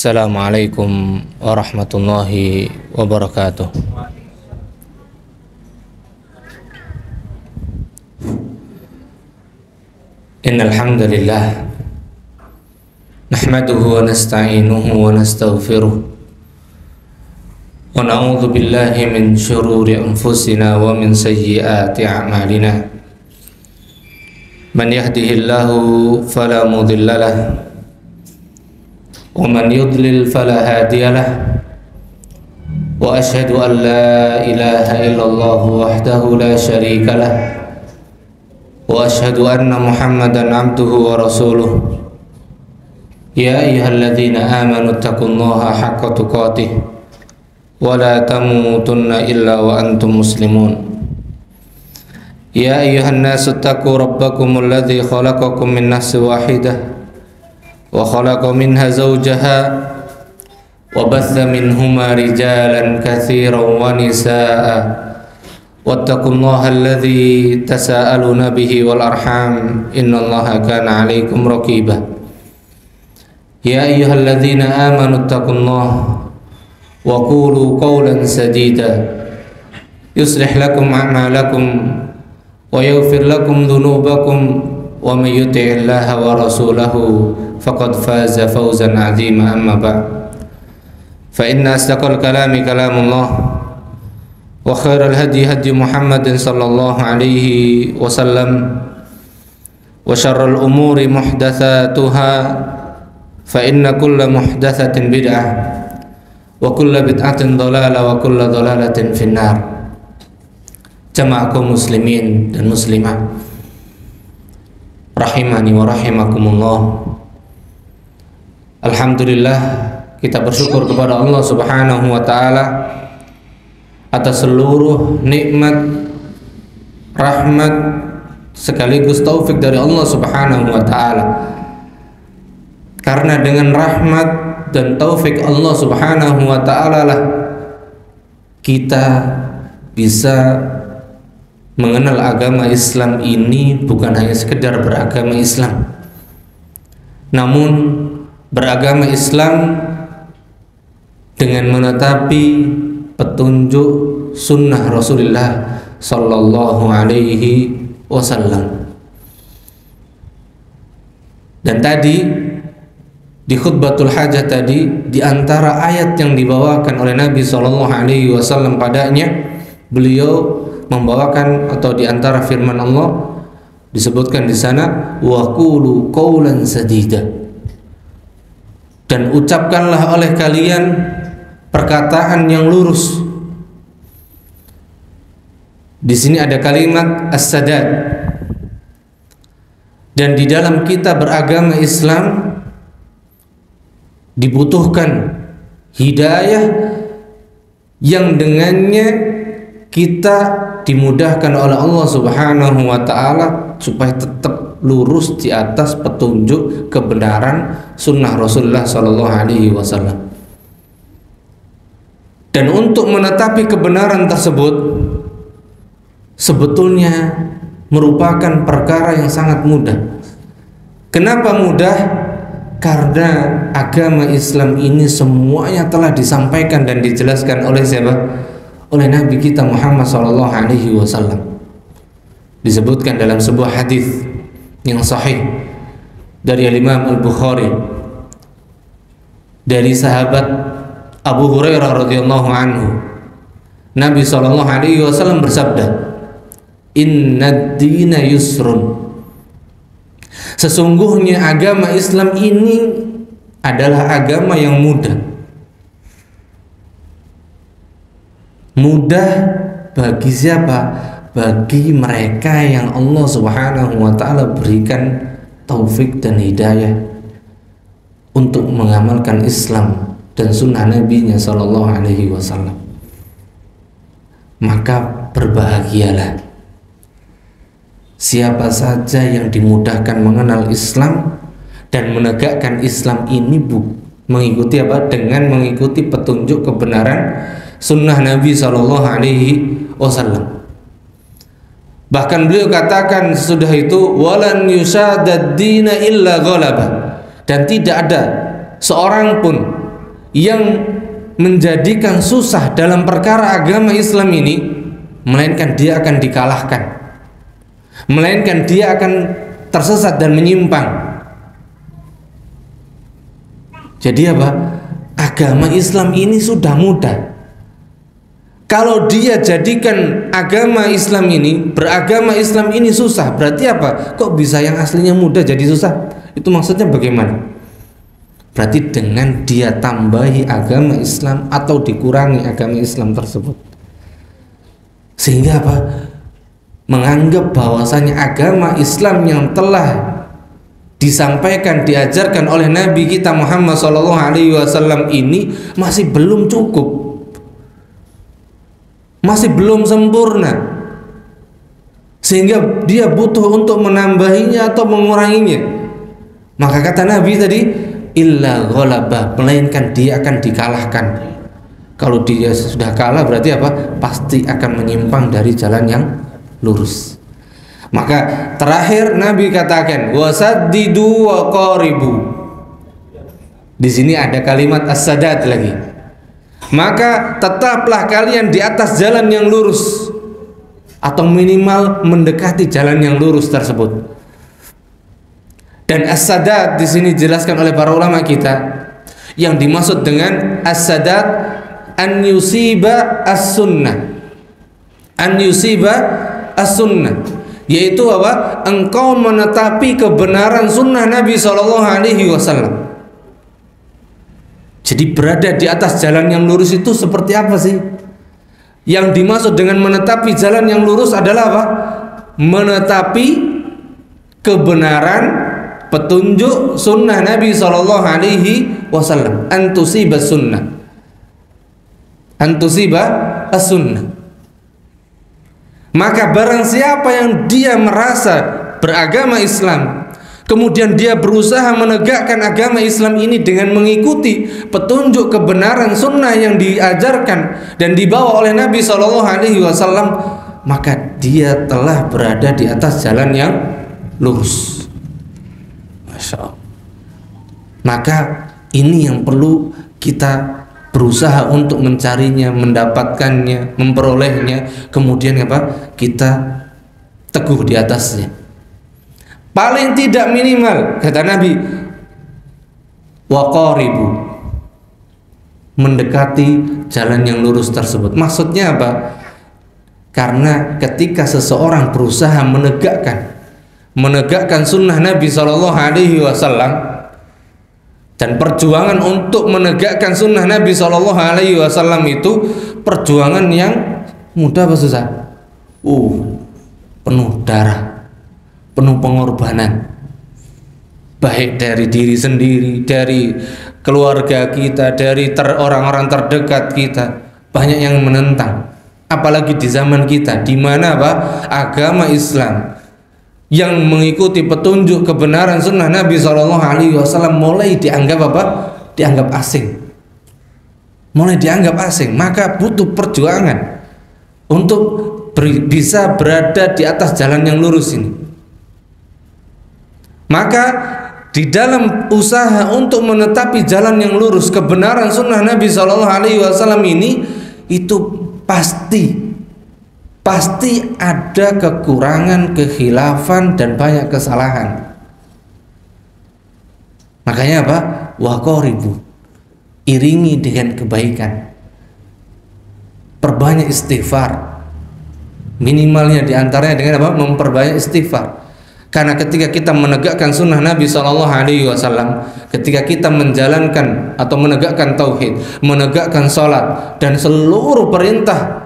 Assalamualaikum warahmatullahi wabarakatuh. Innal hamdalillah nahmaduhu wa nasta'inuhu wa nastaghfiruh wa na'udzu billahi min shururi anfusina wa min sayyiati a'malina. Man yahdihillahu fala mudilla lahu ومن يضلل فلا هادي له وأشهد أن لا إله إلا الله وحده لا شريك له وأشهد أن محمدا عبده ورسوله يا أيها الذين آمنوا اتقوا الله حق تقاته ولا تموتن إلا وأنتم مسلمون يا أيها الناس اتقوا ربكم الذي خلقكم من نفس واحدة وخلق منها زوجها وبث منهما رجالا كثيرا ونساء واتقوا الله الذي تساءلون به والأرحام إن الله كان عليكم رقيبا يا أيها الذين آمنوا اتقوا الله وقولوا قولا سديدا يصلح لكم أعمالكم ويغفر لكم ذنوبكم ومن يطع الله ورسوله فقد فاز فوزا عظيما. أما بعد فإن أصدق الكلام كلام الله وخير الهدي هدي محمد صلى الله عليه وسلم وشر الأمور محدثاتها فإن كل محدثة بدعة وكل بدعة ضلالة وكل ضلالة في النار. Jamaah kaum muslimin dan muslimah rahimani wa rahimakumullah. Alhamdulillah, kita bersyukur kepada Allah Subhanahu wa taala atas seluruh nikmat, rahmat sekaligus taufik dari Allah Subhanahu wa taala. Karena dengan rahmat dan taufik Allah Subhanahu wa taala lah kita bisa mengenal agama Islam ini bukan hanya sekedar beragama Islam, namun beragama Islam dengan menetapi petunjuk sunnah Rasulullah Sallallahu Alaihi Wasallam. Dan tadi di khutbatul hajah tadi, di antara ayat yang dibawakan oleh Nabi Sallallahu Alaihi Wasallam padanya, beliau membawakan atau di antara firman Allah disebutkan di sana wa qulu qawlan sadida, dan ucapkanlah oleh kalian perkataan yang lurus. Di sini ada kalimat as-sadad, dan di dalam kita beragama Islam dibutuhkan hidayah yang dengannya kita dimudahkan oleh Allah Subhanahu wa taala supaya tetap lurus di atas petunjuk kebenaran sunnah Rasulullah Sallallahu Alaihi Wasallam. Dan untuk menetapi kebenaran tersebut sebetulnya merupakan perkara yang sangat mudah. Kenapa mudah? Karena agama Islam ini semuanya telah disampaikan dan dijelaskan oleh siapa? Oleh Nabi kita Muhammad sallallahu alaihi wasallam. Disebutkan dalam sebuah hadis yang sahih dari Imam Al-Bukhari dari sahabat Abu Hurairah radhiyallahu anhu. Nabi sallallahu alaihi wasallam bersabda, "Innad dina yusrun." Sesungguhnya agama Islam ini adalah agama yang mudah. Mudah bagi siapa? Bagi mereka yang Allah Subhanahu wa taala berikan taufik dan hidayah untuk mengamalkan Islam dan sunnah Nabi-Nya sallallahu alaihi wasallam. Maka berbahagialah siapa saja yang dimudahkan mengenal Islam dan menegakkan Islam ini mengikuti apa? Dengan mengikuti petunjuk kebenaran sunnah Nabi Sallallahu Alaihi Wasallam. Bahkan beliau katakan sesudah itu, walan yusadad dina illa ghalaba, dan tidak ada seorang pun yang menjadikan susah dalam perkara agama Islam ini, melainkan dia akan dikalahkan, melainkan dia akan tersesat dan menyimpang. Jadi apa? Agama Islam ini sudah mudah. Kalau dia jadikan agama Islam ini, beragama Islam ini susah, berarti apa? Kok bisa yang aslinya mudah jadi susah? Itu maksudnya bagaimana? Berarti dengan dia tambahi agama Islam atau dikurangi agama Islam tersebut, sehingga apa? Menganggap bahwasanya agama Islam yang telah disampaikan, diajarkan oleh Nabi kita Muhammad SAW ini masih belum cukup, masih belum sempurna, sehingga dia butuh untuk menambahinya atau menguranginya. Maka kata Nabi tadi, illa ghalabah, melainkan dia akan dikalahkan. Kalau dia sudah kalah berarti apa? Pasti akan menyimpang dari jalan yang lurus. Maka terakhir Nabi katakan, wasaddidu wa qaribu. Di sini ada kalimat as-sadad lagi. Maka tetaplah kalian di atas jalan yang lurus, atau minimal mendekati jalan yang lurus tersebut. Dan as-sadad di sini dijelaskan oleh para ulama kita, yang dimaksud dengan as-sadad an yusiba as-sunnah, an yusiba as-sunnah, yaitu apa? Engkau menetapi kebenaran sunnah Nabi SAW. Jadi berada di atas jalan yang lurus itu seperti apa sih? Yang dimaksud dengan menetapi jalan yang lurus adalah apa? Menetapi kebenaran petunjuk sunnah Nabi SAW. Antusiba sunnah, antusiba as-sunnah. Maka barang siapa yang dia merasa beragama Islam, kemudian dia berusaha menegakkan agama Islam ini dengan mengikuti petunjuk kebenaran sunnah yang diajarkan dan dibawa oleh Nabi SAW, maka dia telah berada di atas jalan yang lurus. Masya Allah. Maka ini yang perlu kita berusaha untuk mencarinya, mendapatkannya, memperolehnya, kemudian apa? Kita teguh di atasnya. Paling tidak minimal, kata Nabi, waqaribu, mendekati jalan yang lurus tersebut. Maksudnya apa? Karena ketika seseorang berusaha menegakkan sunnah Nabi SAW, dan perjuangan untuk menegakkan sunnah Nabi SAW itu perjuangan yang mudah apa susah? Penuh darah, penuh pengorbanan, baik dari diri sendiri, dari keluarga kita, dari orang-orang terdekat kita. Banyak yang menentang, apalagi di zaman kita di mana apa? Agama Islam yang mengikuti petunjuk kebenaran sunnah Nabi SAW mulai dianggap apa? Dianggap asing, mulai dianggap asing. Maka butuh perjuangan untuk bisa berada di atas jalan yang lurus ini. Maka di dalam usaha untuk menetapi jalan yang lurus kebenaran sunnah Nabi SAW ini, itu pasti ada kekurangan, kekhilafan dan banyak kesalahan. Makanya apa? Waqaribu, iringi dengan kebaikan, perbanyak istighfar. Minimalnya diantaranya dengan apa? Memperbanyak istighfar. Karena ketika kita menegakkan sunnah Nabi SAW, ketika kita menjalankan atau menegakkan tauhid, menegakkan sholat dan seluruh perintah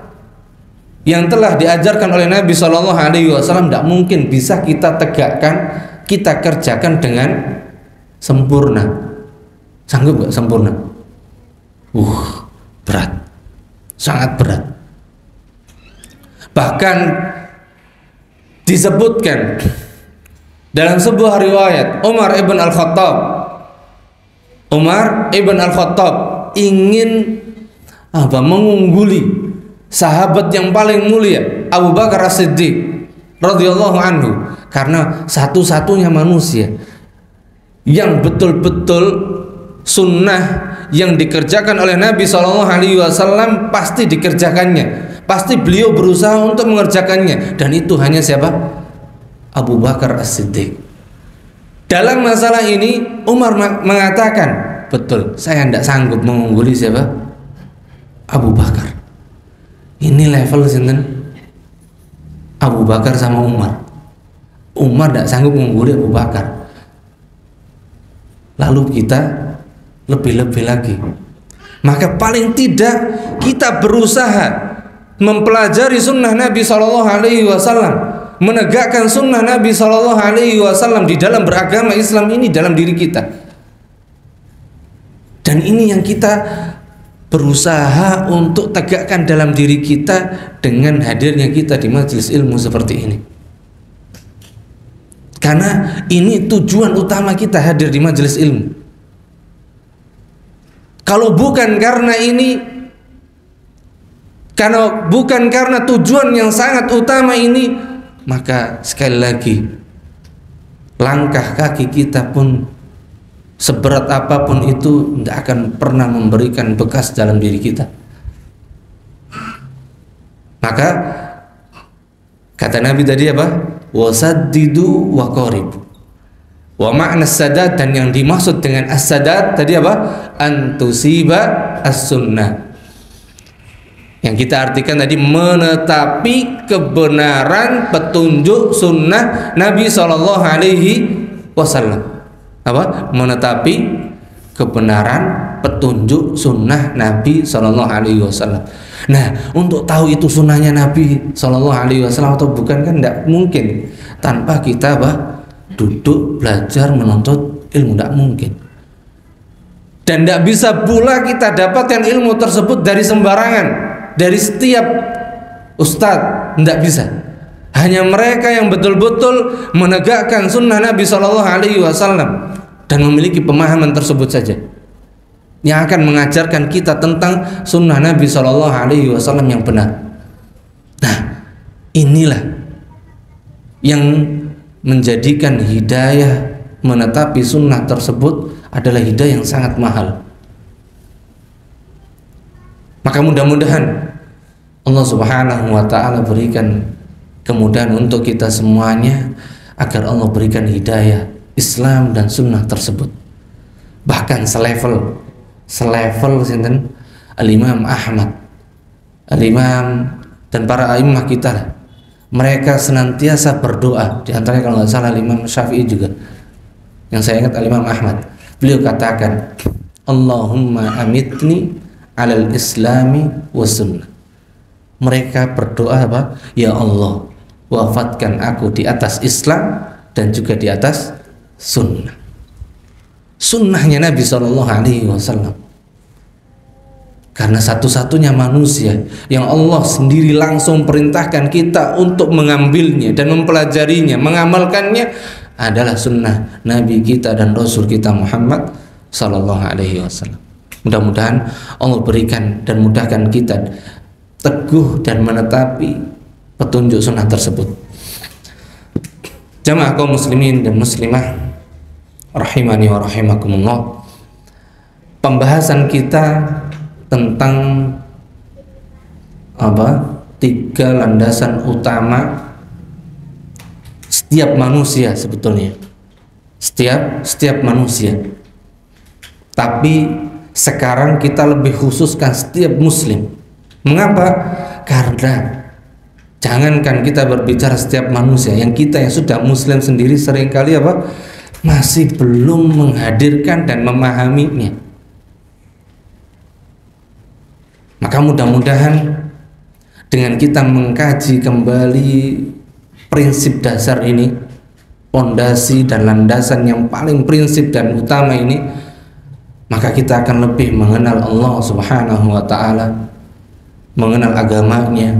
yang telah diajarkan oleh Nabi SAW, tidak mungkin bisa kita tegakkan, kita kerjakan dengan sempurna. Sanggup nggak sempurna? Berat, sangat berat. Bahkan disebutkan dalam sebuah riwayat, Umar ibn al-Khattab ingin mengungguli sahabat yang paling mulia, Abu Bakar As-Siddiq radhiyallahu anhu, karena satu-satunya manusia yang betul-betul sunnah yang dikerjakan oleh Nabi SAW pasti dikerjakannya, pasti beliau berusaha untuk mengerjakannya, dan itu hanya siapa? Abu Bakar As-Siddiq. Dalam masalah ini Umar mengatakan, betul, saya tidak sanggup mengungguli siapa? Abu Bakar. Ini level sinten? Abu Bakar sama Umar. Umar tidak sanggup mengungguli Abu Bakar. Lalu kita lebih-lebih lagi. Maka paling tidak kita berusaha mempelajari sunnah Nabi SAW, menegakkan sunnah Nabi SAW di dalam beragama Islam ini dalam diri kita. Dan ini yang kita berusaha untuk tegakkan dalam diri kita dengan hadirnya kita di majelis ilmu seperti ini. Karena ini tujuan utama kita hadir di majelis ilmu. Kalau bukan karena ini, karena bukan karena tujuan yang sangat utama ini, maka sekali lagi langkah kaki kita pun seberat apapun itu tidak akan pernah memberikan bekas dalam diri kita. Maka kata Nabi tadi apa? Wasaddidu wa qaribu. Wa ma'na sadad, dan yang dimaksud dengan as-sadad tadi apa? Antusiba as-sunnah. Yang kita artikan tadi menetapi kebenaran petunjuk sunnah Nabi SAW. Apa? Menetapi kebenaran petunjuk sunnah Nabi SAW. Nah, untuk tahu itu sunnahnya Nabi SAW atau bukan kan tidak mungkin tanpa kita duduk belajar menuntut ilmu, tidak mungkin. Dan tidak bisa pula kita dapatkan ilmu tersebut dari sembarangan, dari setiap ustadz, tidak bisa. Hanya mereka yang betul-betul menegakkan sunnah Nabi SAW dan memiliki pemahaman tersebut saja yang akan mengajarkan kita tentang sunnah Nabi SAW yang benar. Nah, inilah yang menjadikan hidayah menetapi sunnah tersebut adalah hidayah yang sangat mahal. Maka mudah-mudahan Allah Subhanahu wa ta'ala berikan kemudahan untuk kita semuanya, agar Allah berikan hidayah Islam dan sunnah tersebut. Bahkan selevel sinten Al-Imam Ahmad, Al-Imam dan para imam kita, mereka senantiasa berdoa. Di antaranya kalau nggak salah Imam Syafi'i juga, yang saya ingat Al-Imam Ahmad, beliau katakan, Allahumma amitni alal islami wa sunnah. Mereka berdoa apa? Ya Allah, wafatkan aku di atas Islam dan juga di atas sunnah. Sunnahnya Nabi SAW. Karena satu-satunya manusia yang Allah sendiri langsung perintahkan kita untuk mengambilnya dan mempelajarinya, mengamalkannya, adalah sunnah Nabi kita dan Rasul kita Muhammad SAW. Mudah-mudahan Allah berikan dan mudahkan kita teguh dan menetapi petunjuk sunnah tersebut. Jamaah kaum muslimin dan muslimah rahimani wa rahimakumullah, pembahasan kita tentang tiga landasan utama setiap manusia, sebetulnya setiap manusia, tapi sekarang kita lebih khususkan setiap muslim. Mengapa? Karena jangankan kita berbicara setiap manusia, yang kita yang sudah muslim sendiri seringkali masih belum menghadirkan dan memahaminya. Maka mudah-mudahan dengan kita mengkaji kembali prinsip dasar ini, pondasi dan landasan yang paling prinsip dan utama ini, maka kita akan lebih mengenal Allah Subhanahu wa ta'ala, mengenal agamanya,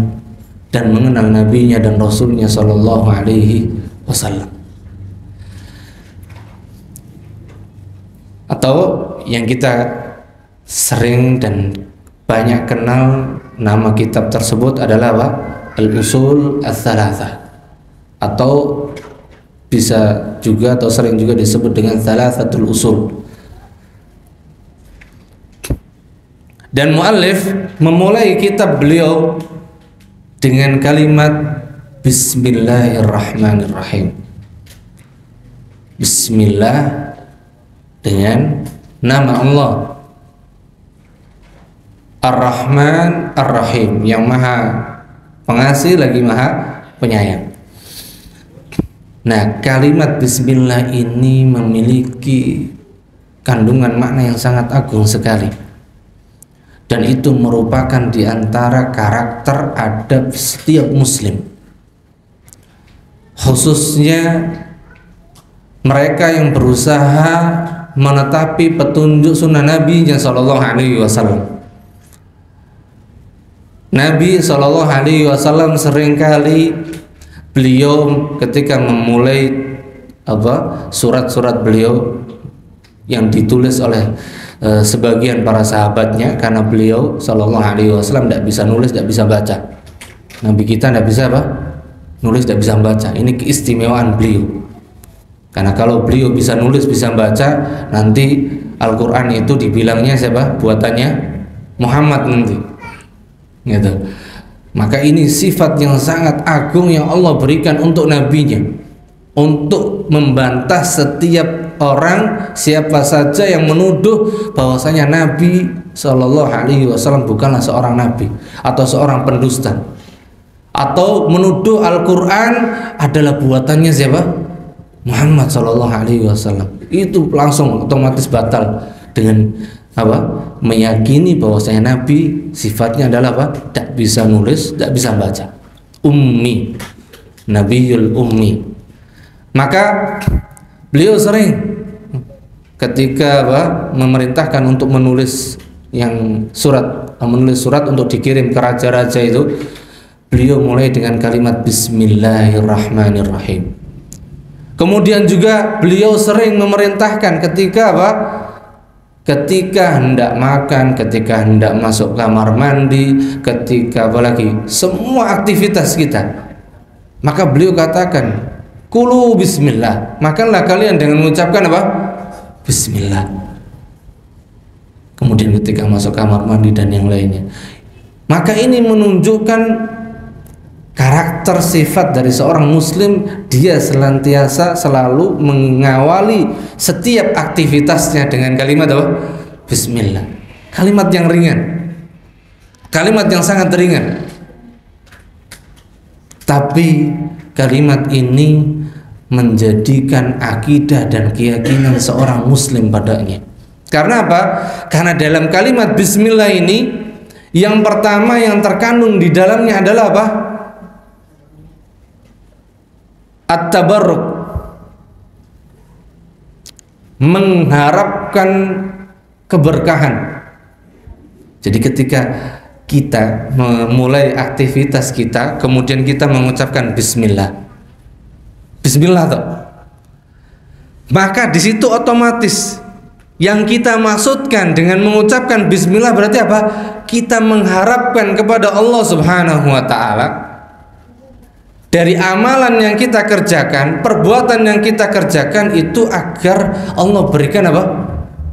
dan mengenal nabinya dan rasulnya sallallahu alaihi wasallam. Atau yang kita sering dan banyak kenal nama kitab tersebut adalah Al-Usul Ats-Tsalatsah, atau bisa juga atau sering juga disebut dengan Tsalatsatul Usul. Dan muallif memulai kitab beliau dengan kalimat Bismillahirrahmanirrahim. Bismillah dengan nama Allah Ar-Rahman Ar-Rahim, yang maha pengasih lagi maha penyayang. Nah, kalimat Bismillah ini memiliki kandungan makna yang sangat agung sekali, dan itu merupakan di antara karakter adab setiap muslim, khususnya mereka yang berusaha menetapi petunjuk sunnah Nabi Sallallahu Alaihi Wasallam. Nabi Sallallahu Alaihi Wasallam seringkali beliau ketika memulai surat-surat beliau yang ditulis oleh sebagian para sahabatnya, karena beliau Sallallahu Alaihi Wasallam tidak bisa nulis, tidak bisa baca. Nabi kita tidak bisa nulis, tidak bisa baca. Ini keistimewaan beliau, karena kalau beliau bisa nulis, bisa baca, nanti Al-Quran itu dibilangnya siapa? Buatannya Muhammad nanti, gitu. Maka ini sifat yang sangat agung yang Allah berikan untuk nabinya, untuk membantah setiap orang, siapa saja yang menuduh bahwasanya Nabi Shallallahu Alaihi Wasallam bukanlah seorang nabi atau seorang pendusta, atau menuduh Al-Quran adalah buatannya siapa? Muhammad Shallallahu Alaihi Wasallam. Itu langsung otomatis batal dengan meyakini bahwasanya Nabi sifatnya adalah tidak bisa nulis, tidak bisa baca, ummi, Nabiyul ummi. Maka beliau sering ketika memerintahkan untuk menulis surat untuk dikirim ke raja-raja itu, beliau mulai dengan kalimat Bismillahirrahmanirrahim. Kemudian juga beliau sering memerintahkan ketika hendak makan, ketika hendak masuk kamar mandi, ketika semua aktivitas kita, maka beliau katakan kulu bismillah, makanlah kalian dengan mengucapkan Bismillah. Kemudian ketika masuk kamar mandi dan yang lainnya. Maka ini menunjukkan karakter sifat dari seorang muslim, dia senantiasa selalu mengawali setiap aktivitasnya dengan kalimat Bismillah. Kalimat yang ringan, kalimat yang sangat ringan, tapi kalimat ini menjadikan akidah dan keyakinan seorang muslim padanya. Karena apa? Karena dalam kalimat Bismillah ini, yang pertama yang terkandung di dalamnya adalah apa? At-tabarruk, mengharapkan keberkahan. Jadi ketika kita memulai aktivitas kita, kemudian kita mengucapkan Bismillah, maka di situ otomatis yang kita maksudkan dengan mengucapkan Bismillah berarti apa? Kita mengharapkan kepada Allah Subhanahu wa Ta'ala dari amalan yang kita kerjakan, perbuatan yang kita kerjakan itu agar Allah berikan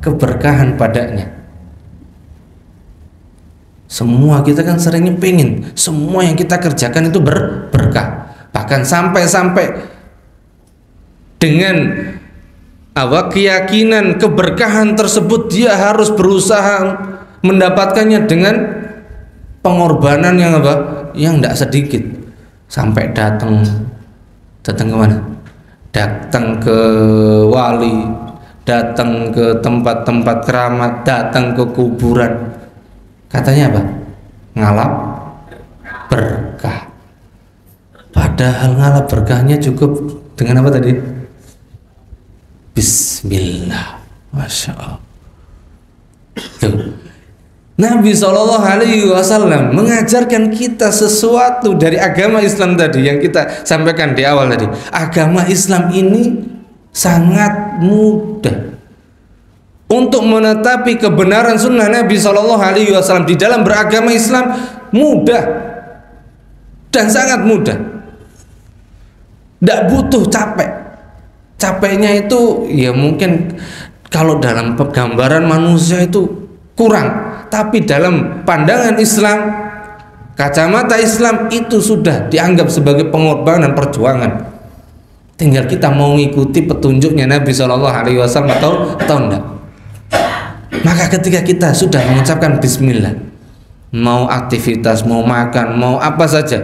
keberkahan padanya. Semua kita kan seringnya pengen semua yang kita kerjakan itu berkah, bahkan sampai dengan keyakinan keberkahan tersebut dia harus berusaha mendapatkannya dengan pengorbanan yang tidak sedikit. Sampai datang kemana? Datang ke wali, datang ke tempat-tempat keramat, datang ke kuburan. Katanya apa? Ngalap berkah. Padahal ngalap berkahnya cukup dengan apa tadi? Bismillah. Masya Allah. Nabi SAW mengajarkan kita sesuatu dari agama Islam tadi yang kita sampaikan di awal tadi. Agama Islam ini sangat mudah untuk menetapi kebenaran sunnah Nabi SAW di dalam beragama Islam, mudah dan sangat mudah. Tidak butuh capek. Capeknya itu ya mungkin kalau dalam gambaran manusia itu kurang, tapi dalam pandangan Islam, kacamata Islam, itu sudah dianggap sebagai pengorbanan perjuangan. Tinggal kita mau mengikuti petunjuknya Nabi SAW atau enggak. Maka ketika kita sudah mengucapkan bismillah, mau aktivitas, mau makan, mau apa saja,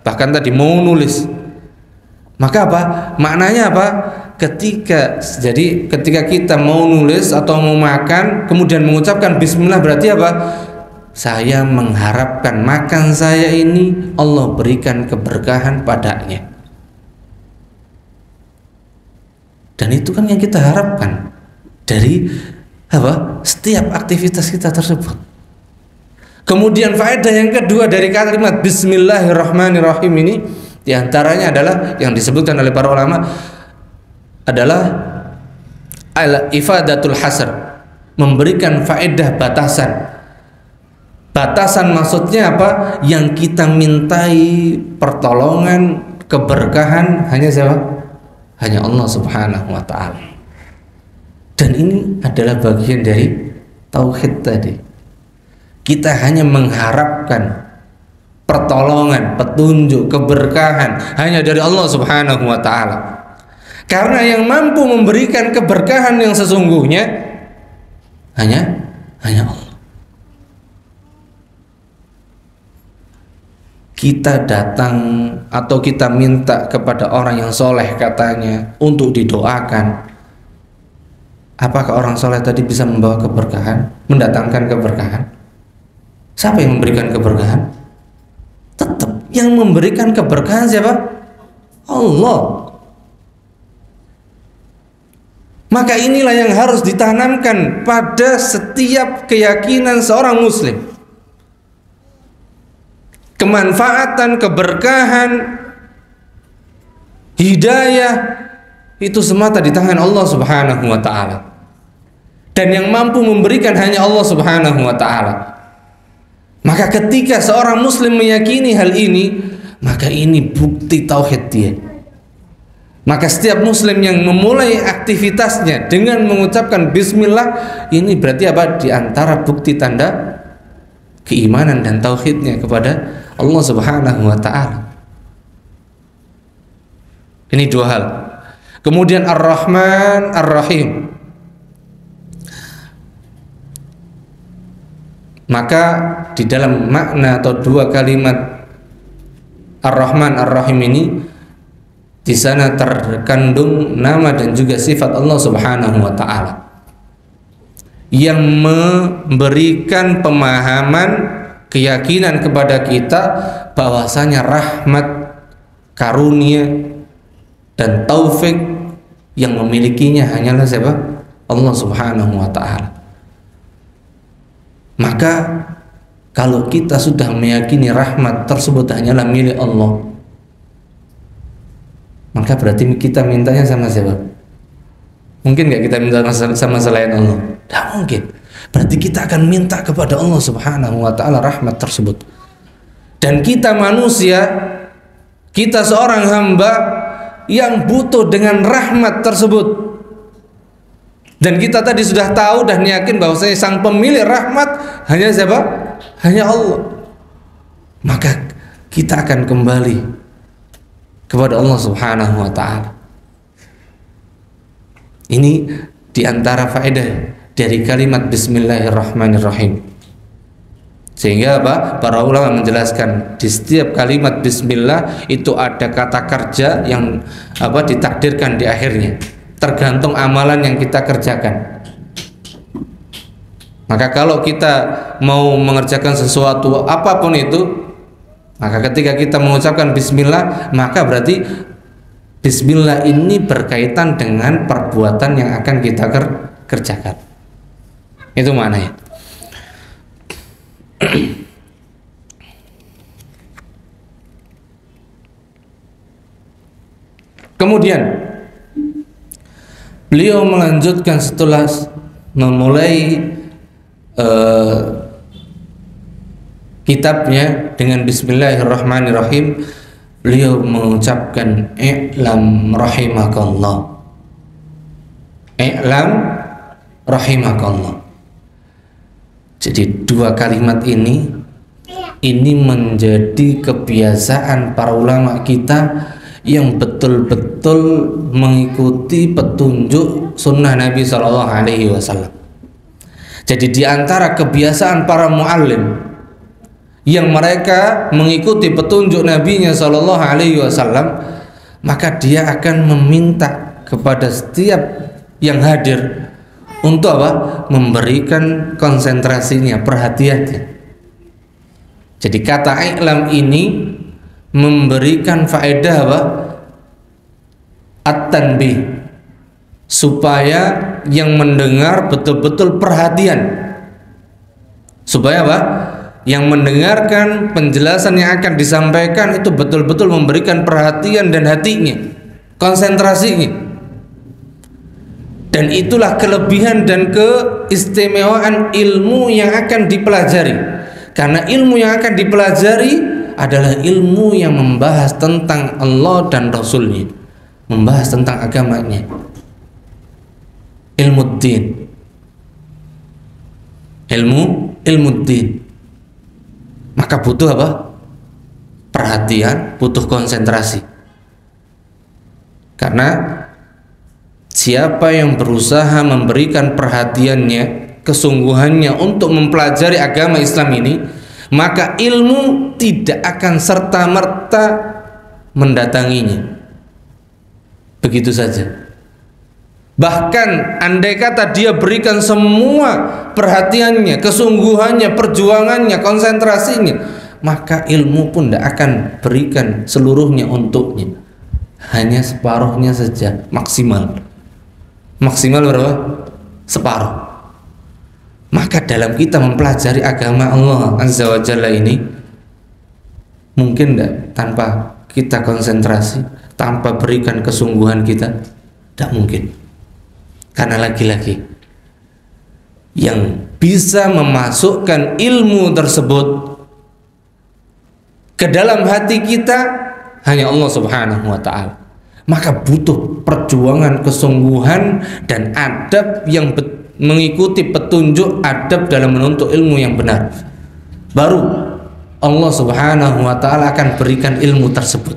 bahkan tadi mau nulis, maka apa? Maknanya apa? Ketika kita mau nulis atau mau makan kemudian mengucapkan bismillah, berarti apa? Saya mengharapkan makan saya ini Allah berikan keberkahan padanya. Dan itu kan yang kita harapkan dari apa? Setiap aktivitas kita tersebut. Kemudian faedah yang kedua dari kalimat bismillahirrahmanirrahim ini, diantaranya adalah yang disebutkan oleh para ulama adalah al-ifadatul hasr, memberikan faedah batasan. Batasan maksudnya apa? Yang kita mintai pertolongan, keberkahan hanya siapa? Hanya Allah Subhanahu wa ta'ala. Dan ini adalah bagian dari tauhid tadi. Kita hanya mengharapkan pertolongan, petunjuk, keberkahan hanya dari Allah Subhanahu wa ta'ala. Karena yang mampu memberikan keberkahan yang sesungguhnya hanya Allah. Kita datang atau kita minta kepada orang yang soleh katanya untuk didoakan. Apakah orang soleh tadi bisa membawa keberkahan, mendatangkan keberkahan? Siapa yang memberikan keberkahan? Tetap yang memberikan keberkahan siapa? Allah. Maka inilah yang harus ditanamkan pada setiap keyakinan seorang muslim. Kemanfaatan, keberkahan, hidayah itu semata di tangan Allah Subhanahu wa ta'ala. Dan yang mampu memberikan hanya Allah Subhanahu wa ta'ala. Maka ketika seorang muslim meyakini hal ini, maka ini bukti tauhid dia. Maka setiap muslim yang memulai aktivitasnya dengan mengucapkan bismillah, ini berarti apa? Di antara bukti tanda keimanan dan tauhidnya kepada Allah Subhanahu wa ta'ala. Ini dua hal. Kemudian Ar-Rahman Ar-Rahim. Maka di dalam makna atau dua kalimat Ar-Rahman Ar-Rahim ini, di sana terkandung nama dan juga sifat Allah Subhanahu wa ta'ala yang memberikan pemahaman, keyakinan kepada kita bahwasanya rahmat, karunia dan taufik yang memilikinya hanyalah siapa? Allah Subhanahu wa ta'ala. Maka kalau kita sudah meyakini rahmat tersebut hanyalah milik Allah, maka berarti kita mintanya sama siapa? Mungkin nggak kita minta sama selain Allah? Tidak mungkin. Berarti kita akan minta kepada Allah Subhanahu wa ta'ala rahmat tersebut. Dan kita manusia, kita seorang hamba yang butuh dengan rahmat tersebut. Dan kita tadi sudah tahu dan yakin bahwasanya sang pemilik rahmat hanya siapa? Hanya Allah. Maka kita akan kembali kepada Allah Subhanahu wa ta'ala. Ini diantara faedah dari kalimat bismillahirrahmanirrahim. Sehingga apa? Para ulama menjelaskan di setiap kalimat bismillah itu ada kata kerja yang apa? Ditakdirkan di akhirnya, tergantung amalan yang kita kerjakan. Maka kalau kita mau mengerjakan sesuatu apapun itu, maka ketika kita mengucapkan bismillah, maka berarti bismillah ini berkaitan dengan perbuatan yang akan kita kerjakan. Itu maknanya. Kemudian beliau melanjutkan setelah memulai kitabnya dengan bismillahirrahmanirrahim, beliau mengucapkan i'lam rahimakallah. I'lam rahimakallah. Jadi dua kalimat ini menjadi kebiasaan para ulama kita yang betul-betul mengikuti petunjuk sunnah Nabi Shallallahu Alaihi Wasallam. Jadi di antara kebiasaan para muallim yang mereka mengikuti petunjuk Nabi-Nya Shallallahu Alaihi Wasallam, maka dia akan meminta kepada setiap yang hadir untuk apa? Memberikan konsentrasinya, perhatiannya. Jadi kata i'lam ini memberikan faedah apa? At-tanbih, supaya yang mendengar betul-betul perhatian. Supaya apa? Yang mendengarkan penjelasan yang akan disampaikan itu betul-betul memberikan perhatian dan hatinya, konsentrasinya. Dan itulah kelebihan dan keistimewaan ilmu yang akan dipelajari. Karena ilmu yang akan dipelajari adalah ilmu yang membahas tentang Allah dan Rasulnya, membahas tentang agamanya, ilmu din, ilmu din. Maka butuh apa? Perhatian, butuh konsentrasi. Karena siapa yang berusaha memberikan perhatiannya, kesungguhannya untuk mempelajari agama Islam ini, maka ilmu tidak akan serta-merta mendatanginya begitu saja. Bahkan andai kata dia berikan semua perhatiannya, kesungguhannya, perjuangannya, konsentrasinya, maka ilmu pun tidak akan berikan seluruhnya untuknya, hanya separuhnya saja maksimal. Maksimal berapa? Separuh. Maka dalam kita mempelajari agama Allah Azza wa Jalla ini, mungkin tidak tanpa kita konsentrasi, tanpa berikan kesungguhan kita? Tidak mungkin. Karena lagi-lagi yang bisa memasukkan ilmu tersebut ke dalam hati kita hanya Allah Subhanahu wa Ta'ala. Maka butuh perjuangan, kesungguhan, dan adab yang mengikuti petunjuk adab dalam menuntut ilmu yang benar. Baru Allah Subhanahu wa Ta'ala akan berikan ilmu tersebut.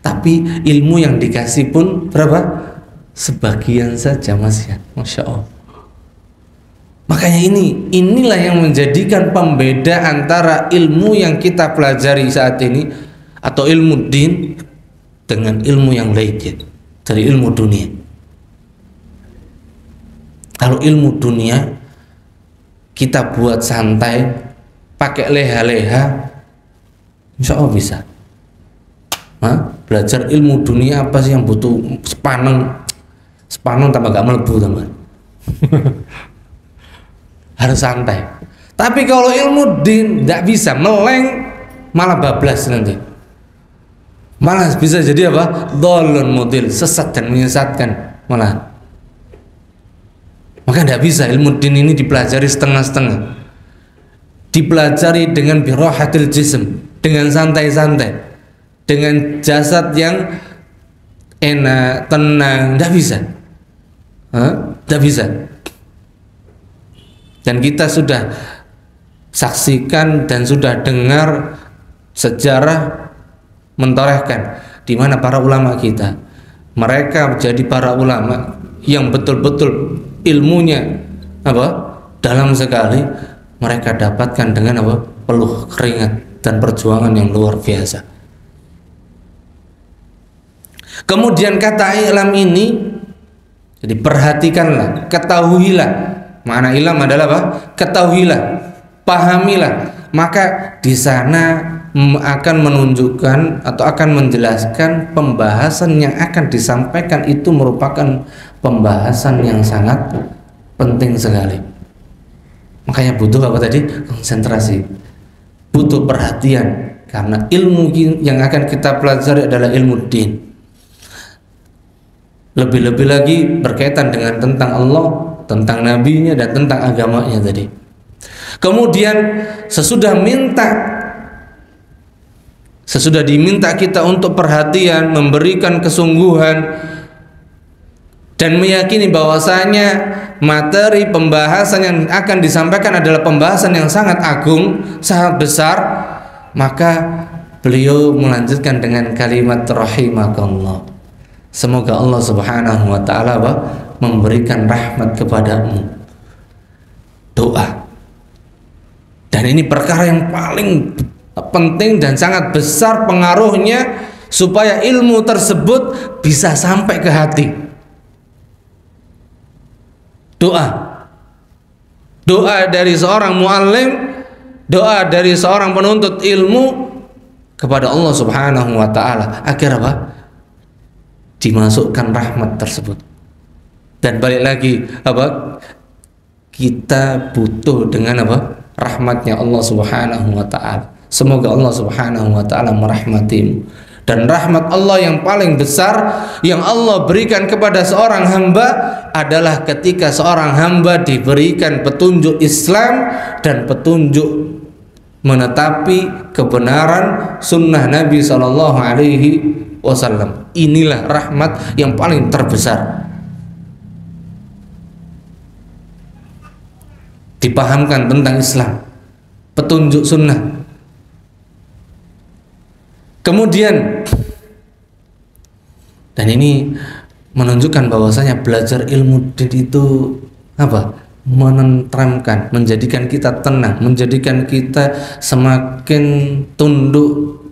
Tapi ilmu yang dikasih pun berapa? Sebagian saja, Mas ya. Masya Allah. Makanya inilah yang menjadikan pembeda antara ilmu yang kita pelajari saat ini atau ilmu din dengan ilmu yang lainnya, dari ilmu dunia. Kalau ilmu dunia kita buat santai, pakai leha-leha, insya Allah bisa. Belajar ilmu dunia apa sih yang butuh sepaneng tambah gak melebu tambah. Harus santai. Tapi kalau ilmu din tidak bisa, meleng malah bablas nanti. Malah bisa jadi apa? Dhalun mudil, sesat dan menyesatkan malah. Maka tidak bisa ilmu din ini dipelajari setengah-setengah. Dipelajari dengan birahatil jism, dengan santai-santai, dengan jasad yang enak, tenang. Tidak bisa. Tidak bisa. Dan kita sudah saksikan dan sudah dengar sejarah mentorehkan di mana para ulama kita, mereka menjadi para ulama yang betul-betul ilmunya dalam sekali, mereka dapatkan dengan peluh keringat dan perjuangan yang luar biasa. Kemudian kata i'lam ini, jadi perhatikanlah, ketahuilah. Makna ilm adalah apa? Ketahuilah, pahamilah. Maka di sana akan menunjukkan atau akan menjelaskan pembahasan yang akan disampaikan itu merupakan pembahasan yang sangat penting sekali. Makanya butuh apa tadi? Konsentrasi, butuh perhatian, karena ilmu yang akan kita pelajari adalah ilmu din. Lebih-lebih lagi berkaitan dengan tentang Allah, tentang nabinya, dan tentang agamanya tadi. Kemudian sesudah diminta kita untuk perhatian, memberikan kesungguhan, dan meyakini bahwasanya materi pembahasan yang akan disampaikan adalah pembahasan yang sangat agung, sangat besar, maka beliau melanjutkan dengan kalimat rahimakallah. Semoga Allah Subhanahu wa taala memberikan rahmat kepadamu. Doa. Dan ini perkara yang paling penting dan sangat besar pengaruhnya supaya ilmu tersebut bisa sampai ke hati. Doa dari seorang muallim, doa dari seorang penuntut ilmu kepada Allah Subhanahu wa taala agar apa? Dimasukkan rahmat tersebut. Dan balik lagi apa? Kita butuh dengan apa? Rahmatnya Allah Subhanahu wa taala. Semoga Allah Subhanahu wa taala merahmatimu. Dan rahmat Allah yang paling besar yang Allah berikan kepada seorang hamba adalah ketika seorang hamba diberikan petunjuk Islam dan petunjuk menetapi kebenaran sunnah Nabi Sallallahu Alaihi Wasallam. Inilah rahmat yang paling terbesar. Dipahamkan tentang Islam, petunjuk sunnah. Kemudian, dan ini menunjukkan bahwasanya belajar ilmu itu apa? Menenteramkan, menjadikan kita tenang, menjadikan kita semakin tunduk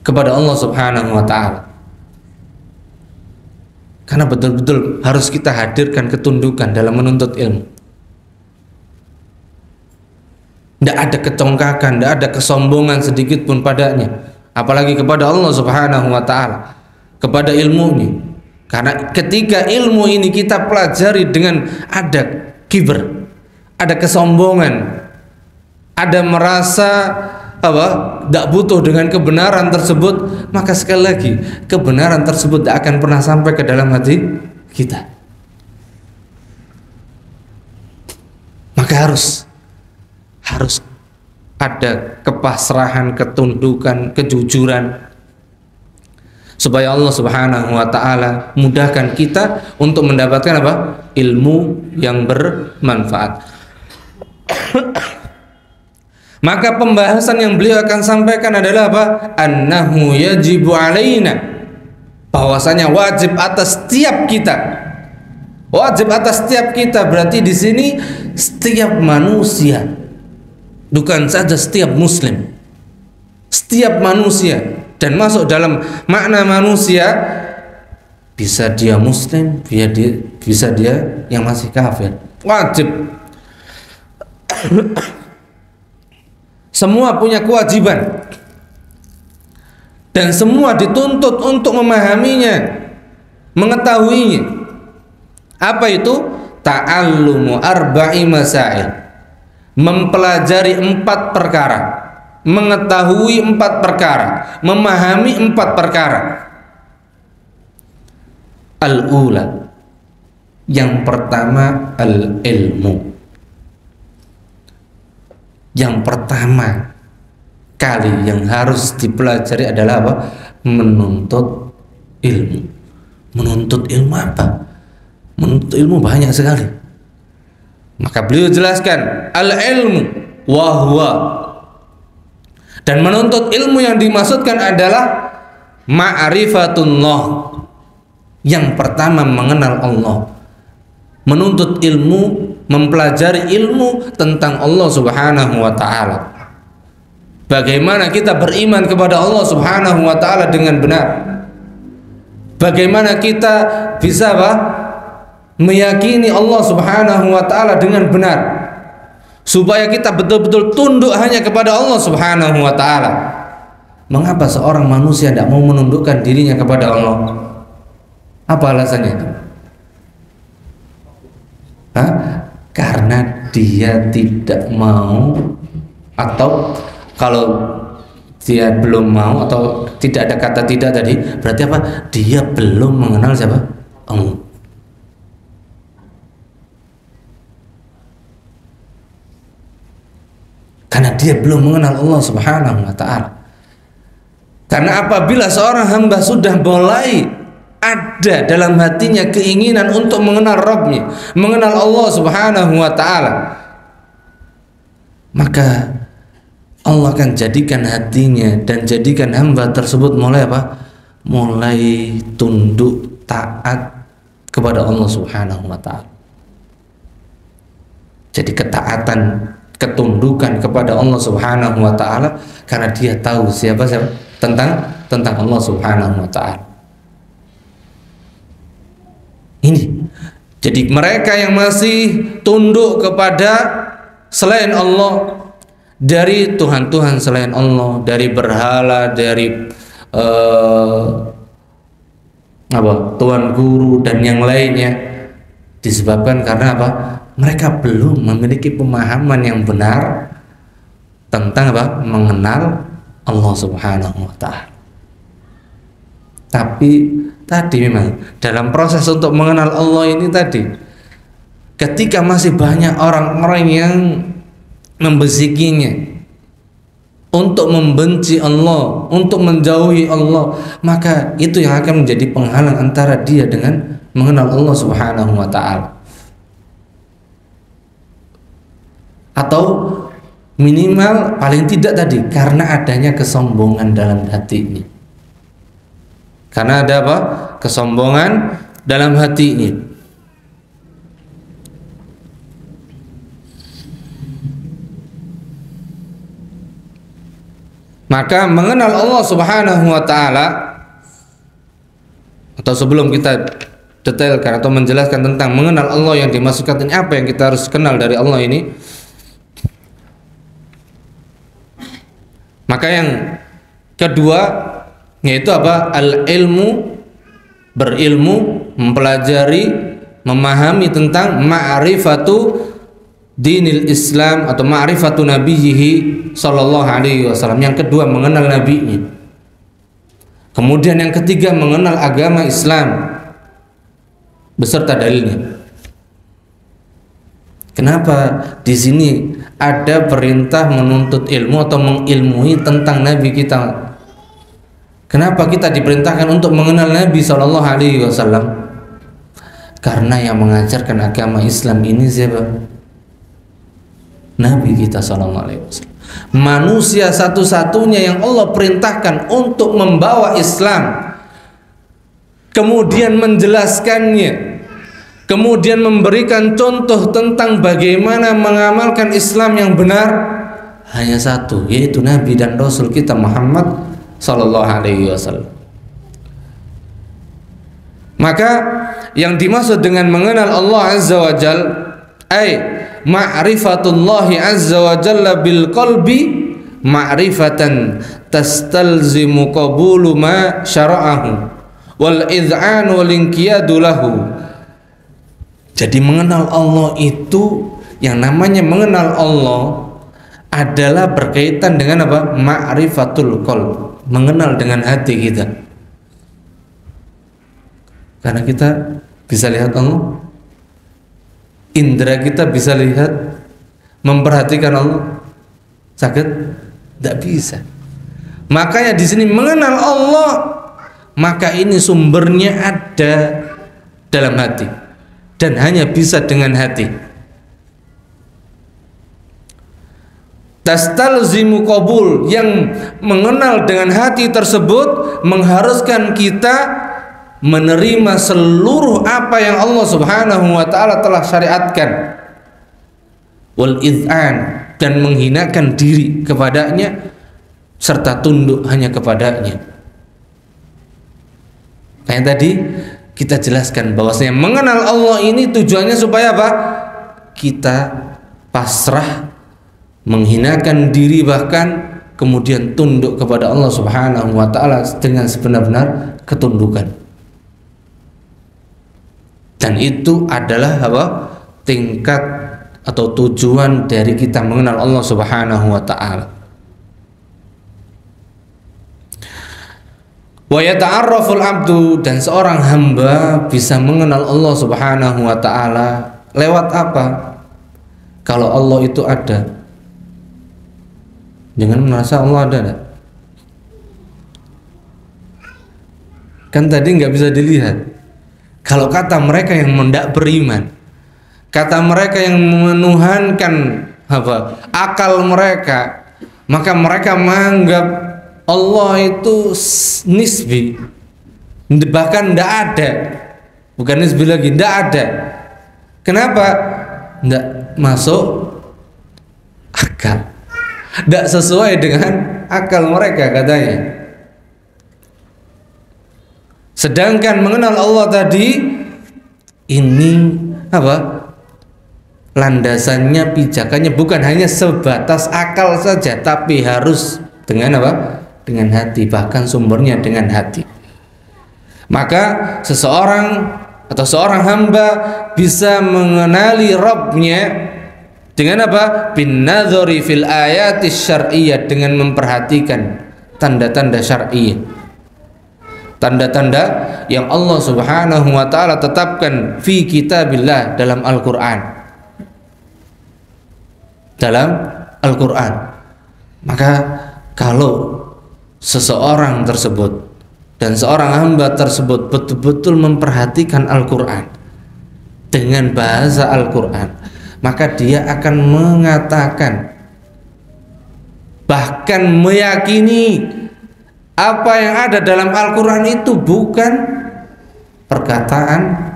kepada Allah Subhanahu wa taala. Karena betul-betul harus kita hadirkan ketundukan dalam menuntut ilmu. Tidak ada kecongkakan, tidak ada kesombongan sedikit pun padanya, apalagi kepada Allah Subhanahu wa taala, kepada ilmunya. Karena ketika ilmu ini kita pelajari dengan ada kiber, ada kesombongan, ada merasa apa? Tidak butuh dengan kebenaran tersebut, maka sekali lagi kebenaran tersebut tidak akan pernah sampai ke dalam hati kita. Maka harus ada kepasrahan, ketundukan, kejujuran, supaya Allah Subhanahu wa taala mudahkan kita untuk mendapatkan apa? Ilmu yang bermanfaat. Maka pembahasan yang beliau akan sampaikan adalah apa? Annahu yajibu alaina, bahwasanya wajib atas setiap kita. Wajib atas setiap kita berarti di sini setiap manusia, bukan saja setiap muslim, setiap manusia. Dan masuk dalam makna manusia, bisa dia muslim, bisa dia yang masih kafir. Wajib. Semua punya kewajiban, dan semua dituntut untuk memahaminya, mengetahuinya. Apa itu? Ta'allumu arba'i masail, mempelajari 4 perkara, mengetahui 4 perkara, memahami 4 perkara. Al-ula, yang pertama al-ilmu. Yang pertama kali yang harus dipelajari adalah apa? Menuntut ilmu. Menuntut ilmu apa? Menuntut ilmu banyak sekali. Maka beliau jelaskan al-ilmu wahwa, dan menuntut ilmu yang dimaksudkan adalah ma'rifatullah. Yang pertama mengenal Allah. Menuntut ilmu, mempelajari ilmu tentang Allah Subhanahu wa taala. Bagaimana kita beriman kepada Allah Subhanahu wa taala dengan benar? Bagaimana kita bisa meyakini Allah Subhanahu wa taala dengan benar, supaya kita betul-betul tunduk hanya kepada Allah Subhanahu wa taala. Mengapa seorang manusia tidak mau menundukkan dirinya kepada Allah? Apa alasannya itu? Karena dia tidak mau, atau kalau dia belum mau atau tidak ada kata tidak tadi, berarti apa? Dia belum mengenal siapa? Allah. Karena dia belum mengenal Allah Subhanahu wa taala. Karena apabila seorang hamba sudah mulai ada dalam hatinya keinginan untuk mengenal Rabbnya, mengenal Allah Subhanahu wa ta'ala, maka Allah akan jadikan hatinya dan jadikan hamba tersebut mulai apa? Mulai tunduk taat kepada Allah Subhanahu wa ta'ala. Jadi ketaatan, ketundukan kepada Allah Subhanahu wa ta'ala karena dia tahu siapa tentang Allah Subhanahu wa ta'ala. Ini. Jadi mereka yang masih tunduk kepada selain Allah, dari Tuhan-Tuhan selain Allah, dari berhala, dari tuan guru dan yang lainnya, disebabkan karena apa? Mereka belum memiliki pemahaman yang benar tentang apa? Mengenal Allah Subhanahu wa ta'ala. Tapi tadi memang dalam proses untuk mengenal Allah ini tadi, ketika masih banyak orang-orang yang membisikinya untuk membenci Allah, untuk menjauhi Allah, maka itu yang akan menjadi penghalang antara dia dengan mengenal Allah Subhanahu wa ta'ala. Atau minimal paling tidak tadi karena adanya kesombongan dalam hatinya. Karena ada apa? Kesombongan dalam hatinya. Maka mengenal Allah Subhanahu wa ta'ala, atau sebelum kita detailkan atau menjelaskan tentang mengenal Allah yang dimaksudkan ini, apa yang kita harus kenal dari Allah ini, maka yang kedua yaitu apa? Al-ilmu, berilmu, mempelajari, memahami tentang ma'rifatu dinil Islam atau ma'rifatu nabiyhi sallallahu alaihi wasallam. Yang kedua mengenal nabinya. Kemudian yang ketiga mengenal agama Islam beserta dalilnya. Kenapa di sini ada perintah menuntut ilmu atau mengilmui tentang nabi kita? Kenapa kita diperintahkan untuk mengenal Nabi sallallahu alaihi wasallam? Karena yang mengajarkan agama Islam ini siapa? Nabi kita sallallahu alaihi wasallam. Manusia satu-satunya yang Allah perintahkan untuk membawa Islam, kemudian menjelaskannya, kemudian memberikan contoh tentang bagaimana mengamalkan Islam yang benar, hanya satu, yaitu Nabi dan Rasul kita Muhammad sallallahu alaihi wasallam. Maka yang dimaksud dengan mengenal Allah azza wa jal, ay ma'rifatullahi azza wa jalla bil qalbi ma'rifatan tastalzimu qabulu ma syara'ahu wal id'an wal inqiyadu lahu. Jadi mengenal Allah itu, yang namanya mengenal Allah adalah berkaitan dengan apa? Ma'rifatul qalb, mengenal dengan hati kita. Karena kita bisa lihat Allah, indera kita bisa lihat, memperhatikan Allah, sakit? Tidak bisa. Makanya di sini mengenal Allah, maka ini sumbernya ada dalam hati dan hanya bisa dengan hati. Tastalzimu qabul, yang mengenal dengan hati tersebut mengharuskan kita menerima seluruh apa yang Allah Subhanahu wa ta'ala telah syariatkan, wal id'an, dan menghinakan diri kepadanya serta tunduk hanya kepadanya. Kayak tadi kita jelaskan bahwasanya mengenal Allah ini tujuannya supaya apa? Kita pasrah, menghinakan diri, bahkan kemudian tunduk kepada Allah Subhanahu wa ta'ala dengan sebenar-benar ketundukan. Dan itu adalah apa? Tingkat atau tujuan dari kita mengenal Allah Subhanahu wa ta'ala. Wa yata'arraful abdu, dan seorang hamba bisa mengenal Allah Subhanahu wa ta'ala lewat apa? Kalau Allah itu ada, jangan merasa Allah ada. Kan tadi nggak bisa dilihat. Kalau kata mereka yang tidak beriman, kata mereka yang menuhankan akal mereka, maka mereka menganggap Allah itu nisbi, bahkan tidak ada. Bukan nisbi lagi, tidak ada. Kenapa? Tidak masuk akal, tidak sesuai dengan akal mereka katanya. Sedangkan mengenal Allah tadi ini landasannya, pijakannya bukan hanya sebatas akal saja, tapi harus dengan dengan hati, bahkan sumbernya dengan hati. Maka seseorang atau seorang hamba bisa mengenali Rabbnya dengan bin nadhari fil ayatis syar'iyyah, dengan memperhatikan tanda-tanda syar'iyyah, tanda-tanda yang Allah Subhanahu wa taala tetapkan fi kitabillah, dalam Al-Qur'an. Dalam Al-Qur'an. Maka kalau seseorang tersebut dan seorang hamba tersebut betul-betul memperhatikan Al-Qur'an dengan bahasa Al-Qur'an, maka dia akan mengatakan, bahkan meyakini apa yang ada dalam Al-Quran itu bukan perkataan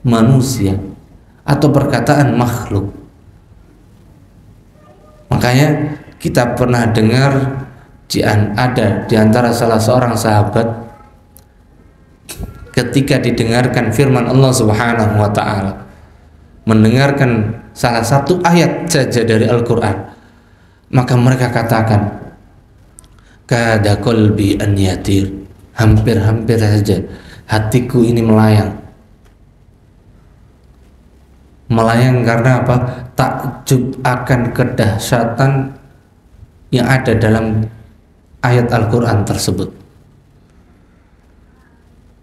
manusia atau perkataan makhluk. Makanya kita pernah dengar ada di antara salah seorang sahabat ketika didengarkan firman Allah Subhanahu wa taala, mendengarkan salah satu ayat saja dari Al-Quran, maka mereka katakan, kada qalbi an yatir, hampir-hampir saja hatiku ini melayang. Melayang karena apa? Takjub akan kedahsyatan yang ada dalam ayat Al-Quran tersebut.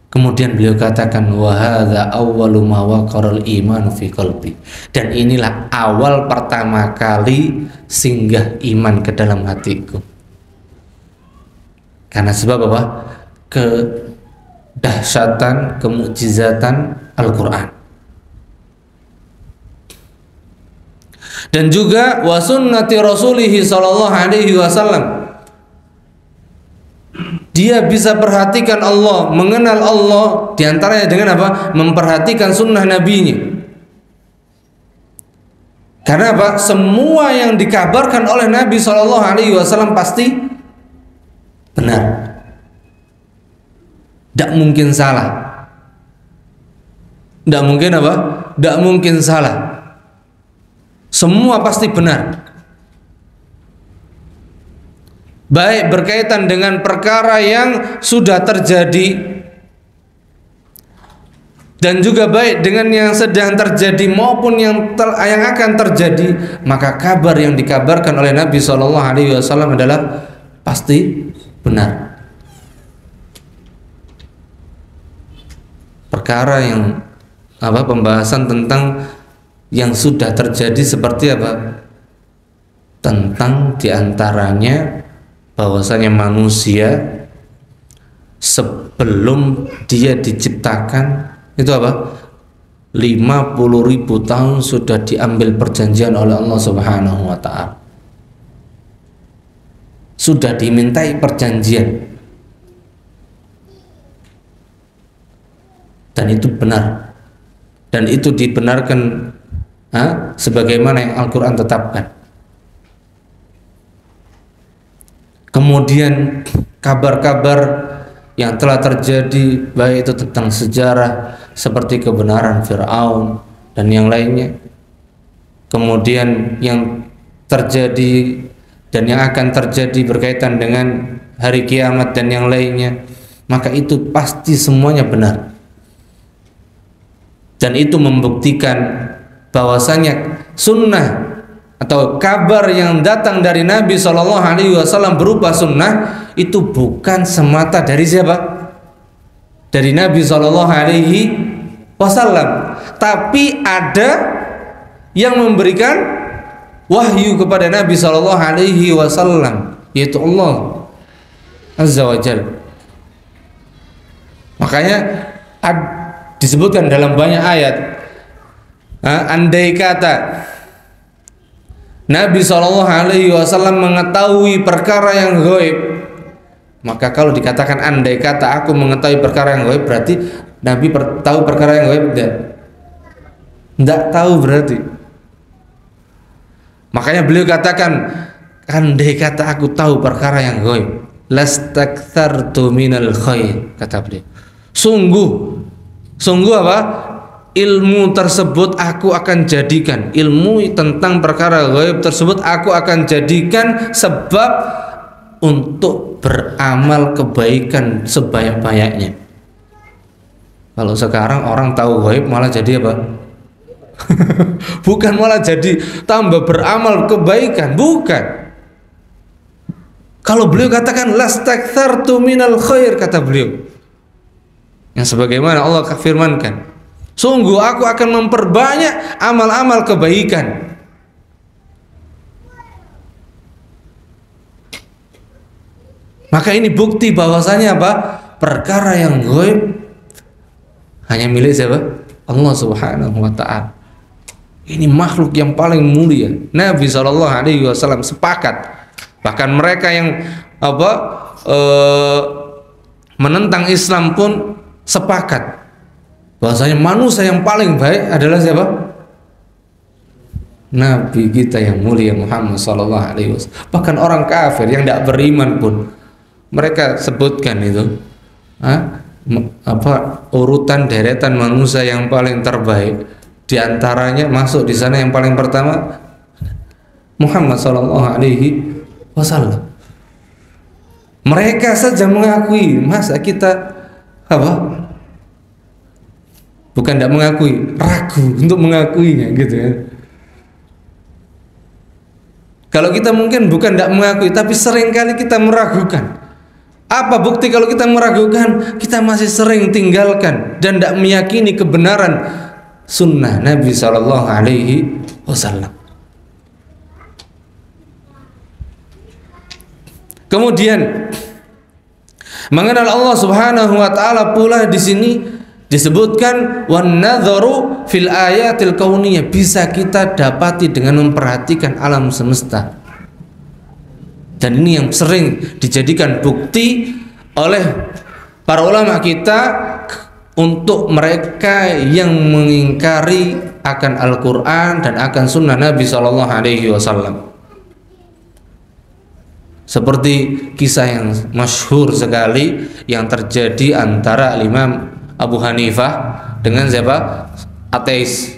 Kemudian beliau katakan, wa hadza awwalu ma waqaral iman fi qalbi, dan inilah awal pertama kali singgah iman ke dalam hatiku. Karena sebab apa? Kedahsyatan, kemukjizatan Al-Quran. Dan juga wa sunnati rasulihi sallallahu alaihi wasallam. Dia bisa perhatikan Allah, mengenal Allah diantaranya dengan apa? Memperhatikan sunnah nabinya. Karena apa? Semua yang dikabarkan oleh Nabi sallallahu alaihi wasallam pasti benar, tidak mungkin salah, tidak mungkin apa? Tidak mungkin salah. Semua pasti benar, baik berkaitan dengan perkara yang sudah terjadi dan juga baik dengan yang sedang terjadi maupun yang akan terjadi. Maka kabar yang dikabarkan oleh Nabi SAW adalah pasti benar. Perkara yang pembahasan tentang yang sudah terjadi seperti apa? Tentang diantaranya bahwasanya manusia sebelum dia diciptakan itu 50.000 tahun sudah diambil perjanjian oleh Allah Subhanahu wa taala. Sudah dimintai perjanjian, dan itu benar, dan itu dibenarkan sebagaimana yang Al-Quran tetapkan. Kemudian kabar-kabar yang telah terjadi, baik itu tentang sejarah seperti kebenaran Fir'aun dan yang lainnya, kemudian yang terjadi dan yang akan terjadi berkaitan dengan hari kiamat dan yang lainnya, maka itu pasti semuanya benar. Dan itu membuktikan bahwasanya sunnah atau kabar yang datang dari Nabi SAW berupa sunnah itu bukan semata dari siapa? Dari Nabi SAW, tapi ada yang memberikan wahyu kepada Nabi SAW, yaitu Allah Azza wa Jalla. Makanya disebutkan dalam banyak ayat, andai kata Nabi SAW mengetahui perkara yang gaib, maka kalau dikatakan andai kata aku mengetahui perkara yang gaib, berarti Nabi tahu perkara yang gaib? Tidak tahu berarti. Makanya beliau katakan, andai kata aku tahu perkara yang gaib, lastakthartu minal khair, kata beliau. Sungguh apa? Ilmu tersebut aku akan jadikan, ilmu tentang perkara gaib tersebut aku akan jadikan sebab untuk beramal kebaikan sebanyak-banyaknya. Kalau sekarang orang tahu gaib malah jadi apa? Bukan malah jadi tambah beramal kebaikan, bukan. Kalau beliau katakan lastakthartu minal khair, kata beliau, yang sebagaimana Allah firmankan, sungguh aku akan memperbanyak amal-amal kebaikan. Maka ini bukti bahwasanya apa? Perkara yang gaib hanya milik siapa? Allah Subhanahu wa ta'ala. Ini makhluk yang paling mulia. Nabi SAW sepakat. Bahkan mereka yang menentang Islam pun sepakat bahwasanya manusia yang paling baik adalah siapa? Nabi kita yang mulia Muhammad SAW. Bahkan orang kafir yang tidak beriman pun mereka sebutkan itu urutan deretan manusia yang paling terbaik. Di antaranya masuk di sana yang paling pertama Muhammad SAW. Mereka saja mengakui, masa kita bukan tidak mengakui, ragu untuk mengakuinya gitu ya. Kalau kita mungkin bukan tidak mengakui, tapi seringkali kita meragukan. Apa bukti kalau kita meragukan? Kita masih sering tinggalkan dan tidak meyakini kebenaran sunnah Nabi SAW. Kemudian mengenal Allah Subhanahu wa ta'ala pula di sini disebutkan wan nadharu fil ayatil kauniyah, bisa kita dapati dengan memperhatikan alam semesta. Dan ini yang sering dijadikan bukti oleh para ulama kita untuk mereka yang mengingkari akan Al-Quran dan akan sunnah Nabi SAW. Seperti kisah yang masyhur sekali yang terjadi antara Imam Abu Hanifah dengan siapa? Ateis.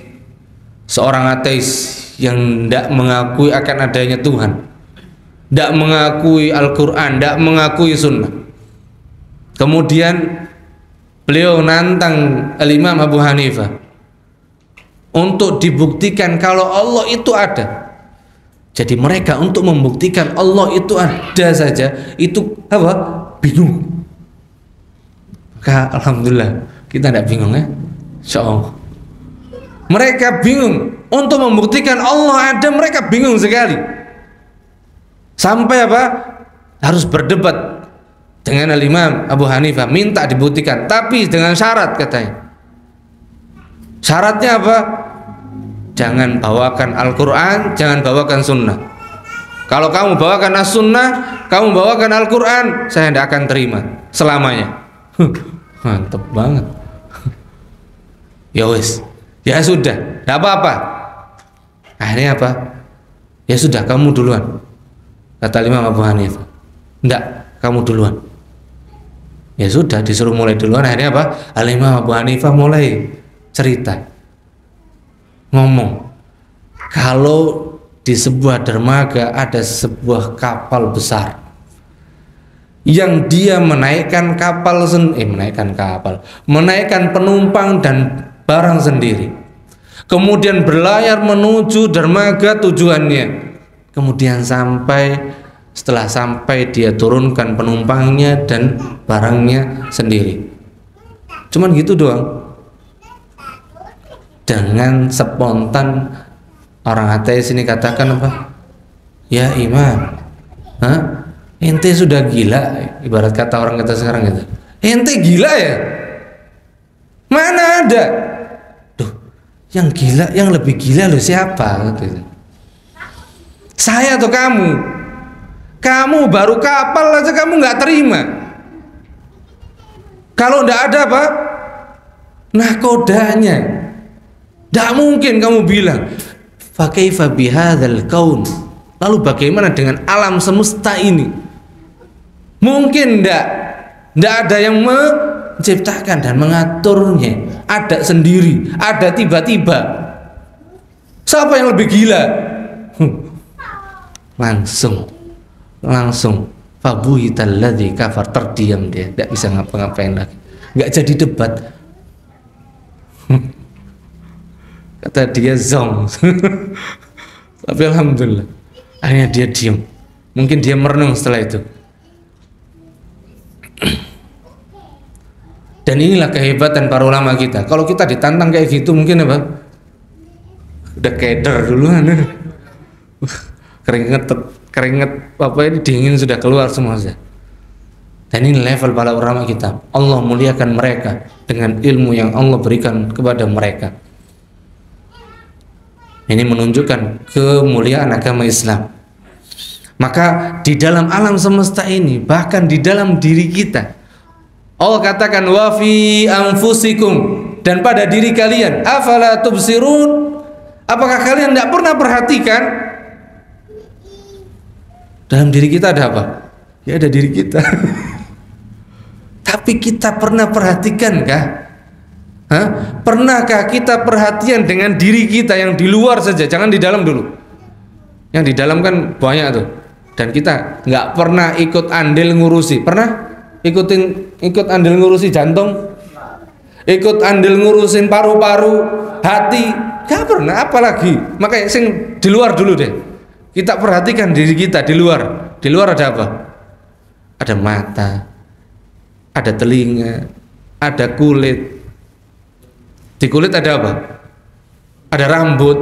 Seorang ateis yang tidak mengakui akan adanya Tuhan, tidak mengakui Al-Quran, tidak mengakui sunnah. Kemudian beliau nantang Imam Abu Hanifah untuk dibuktikan kalau Allah itu ada. Jadi mereka untuk membuktikan Allah itu ada saja itu bingung. Maka alhamdulillah kita tidak bingung ya, insyaallah. Mereka bingung untuk membuktikan Allah ada, mereka bingung sekali. Sampai harus berdebat dengan Imam Abu Hanifah, minta dibuktikan, tapi dengan syarat katanya. Syaratnya apa? Jangan bawakan Al-Quran, jangan bawakan sunnah. Kalau kamu bawakan as-sunnah, kamu bawakan Al-Quran, saya tidak akan terima selamanya. Mantep banget. Ya wis, ya sudah, tidak apa-apa. Akhirnya apa? Ya sudah, kamu duluan, kata Imam Abu Hanifah. Tidak, kamu duluan. Ya sudah, disuruh mulai duluan. Akhirnya apa? Imam Abu Hanifah mulai cerita, ngomong, kalau di sebuah dermaga ada sebuah kapal besar yang dia menaikkan penumpang dan barang sendiri, kemudian berlayar menuju dermaga tujuannya, kemudian setelah sampai dia turunkan penumpangnya dan barangnya sendiri. Cuman gitu doang. Dengan spontan orang ateis ini katakan apa? Ya Imam, ente sudah gila, ibarat kata orang kita sekarang gitu. Ente gila ya? ada. Duh, yang gila, yang lebih gila loh siapa? Saya atau kamu? Kamu baru kapal aja kamu nggak terima. Kalau nggak ada apa? Nakodanya. Nggak mungkin kamu bilang, fa kaifa bihadzal kaun. Lalu bagaimana dengan alam semesta ini? Mungkin nggak ada yang menciptakan dan mengaturnya. Ada sendiri, ada tiba-tiba. Siapa yang lebih gila? Langsung fabuhital ladzi kafar, terdiam dia, tidak bisa ngapa-ngapain lagi, nggak jadi debat. Kata dia zong. Tapi alhamdulillah akhirnya dia diam. Mungkin dia merenung setelah itu. Dan inilah kehebatan para ulama kita. Kalau kita ditantang kayak gitu mungkin apa? Udah keder duluan. Keringet apa ini dingin sudah keluar semua saja. Dan ini level para ulama kita. Allah muliakan mereka dengan ilmu yang Allah berikan kepada mereka. Ini menunjukkan kemuliaan agama Islam. Maka di dalam alam semesta ini, bahkan di dalam diri kita, Allah katakan wa fi anfusikum, dan pada diri kalian, afala tubsirun, apakah kalian tidak pernah perhatikan dalam diri kita ada apa? Ya ada diri kita. Tapi kita pernah perhatikan kah? Pernahkah kita perhatian dengan diri kita yang di luar saja, jangan di dalam dulu. Yang di dalam kan banyak tuh. Dan kita nggak pernah ikut andil ngurusi. Pernah ikut andil ngurusi jantung, ikut andil ngurusin paru-paru, hati, nggak pernah. Apalagi makanya sing di luar dulu deh. Kita perhatikan diri kita di luar. Di luar ada apa? Ada mata, ada telinga, ada kulit. Di kulit ada apa? Ada rambut.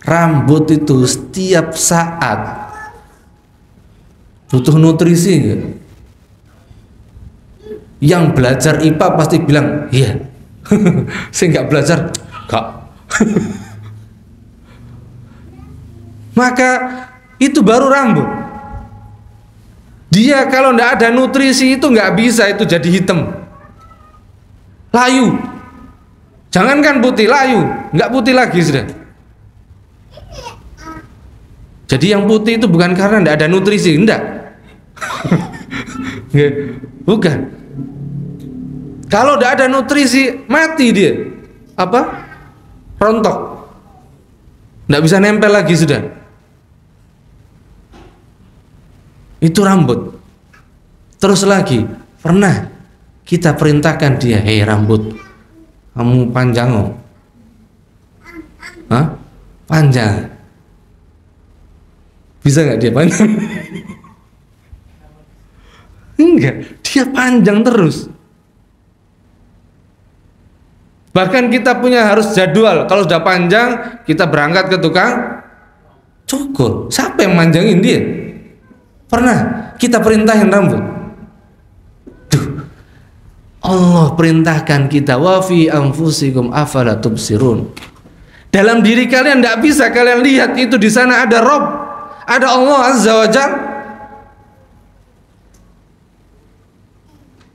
Rambut itu setiap saat butuh nutrisi enggak? Yang belajar IPA pasti bilang iya. Saya nggak belajar, enggak. Maka itu baru rambut. Dia kalau nggak ada nutrisi itu nggak bisa itu jadi hitam, layu. Jangankan putih, layu, nggak putih lagi sudah. Jadi yang putih itu bukan karena nggak ada nutrisi, enggak. Bukan. Kalau nggak ada nutrisi mati dia, apa? Rontok, nggak bisa nempel lagi sudah. Itu rambut. Terus lagi, pernah kita perintahkan dia, hei rambut, kamu panjang oh. Panjang. Bisa nggak dia panjang? Enggak, dia panjang terus. Bahkan kita punya harus jadwal. Kalau sudah panjang, kita berangkat ke tukang cukur. Siapa yang manjangin dia? Pernah kita perintahin rambut. Duh, Allah perintahkan kita wa fi anfusikum afala tubsirun. Dalam diri kalian tidak bisa kalian lihat itu di sana ada Rabb, ada Allah Azza wa Jalla.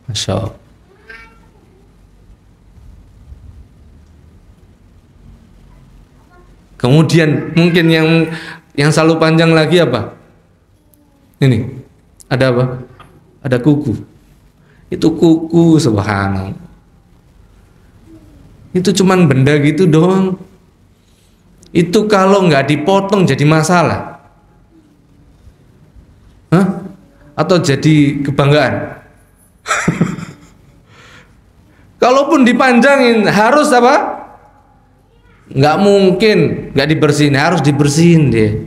Masya Allah. Kemudian mungkin yang selalu panjang lagi apa? Ini ada apa? Ada kuku. Itu kuku, subhanallah. Itu cuman benda gitu doang. Itu kalau nggak dipotong jadi masalah. Atau jadi kebanggaan. Kalaupun dipanjangin harus apa? Nggak mungkin nggak dibersihin, harus dibersihin dia.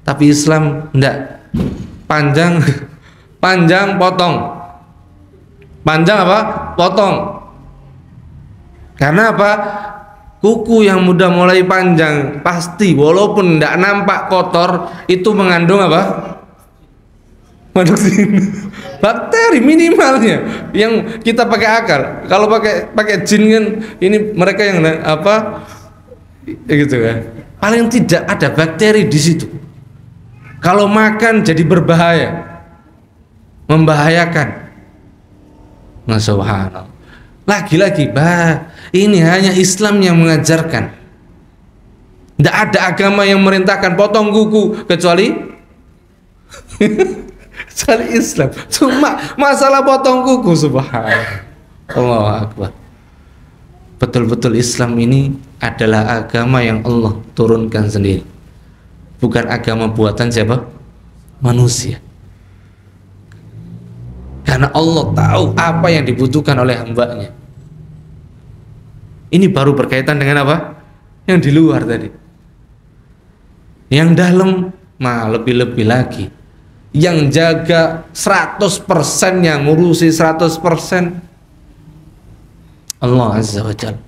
Tapi Islam enggak. Panjang potong. Panjang apa? Potong. Karena apa? Kuku yang mudah mulai panjang pasti walaupun tidak nampak kotor itu mengandung apa? Bakteri minimalnya yang kita pakai akal. Kalau pakai jin kan ini mereka yang apa gitu kan. Paling tidak ada bakteri di situ. Kalau makan jadi berbahaya, membahayakan. Nah, subhanallah. Lagi-lagi, ini hanya Islam yang mengajarkan. Tidak ada agama yang merintahkan potong kuku kecuali kecuali Islam. Cuma masalah potong kuku, subhanallah. Allahu Akbar. Betul-betul Islam ini adalah agama yang Allah turunkan sendiri, bukan agama buatan siapa? Manusia. Karena Allah tahu apa yang dibutuhkan oleh hambanya. Ini baru berkaitan dengan apa? Yang di luar tadi. Yang dalam mah lebih-lebih lagi. Yang jaga 100%, yang ngurusi 100% Allah Azza wa Jalla.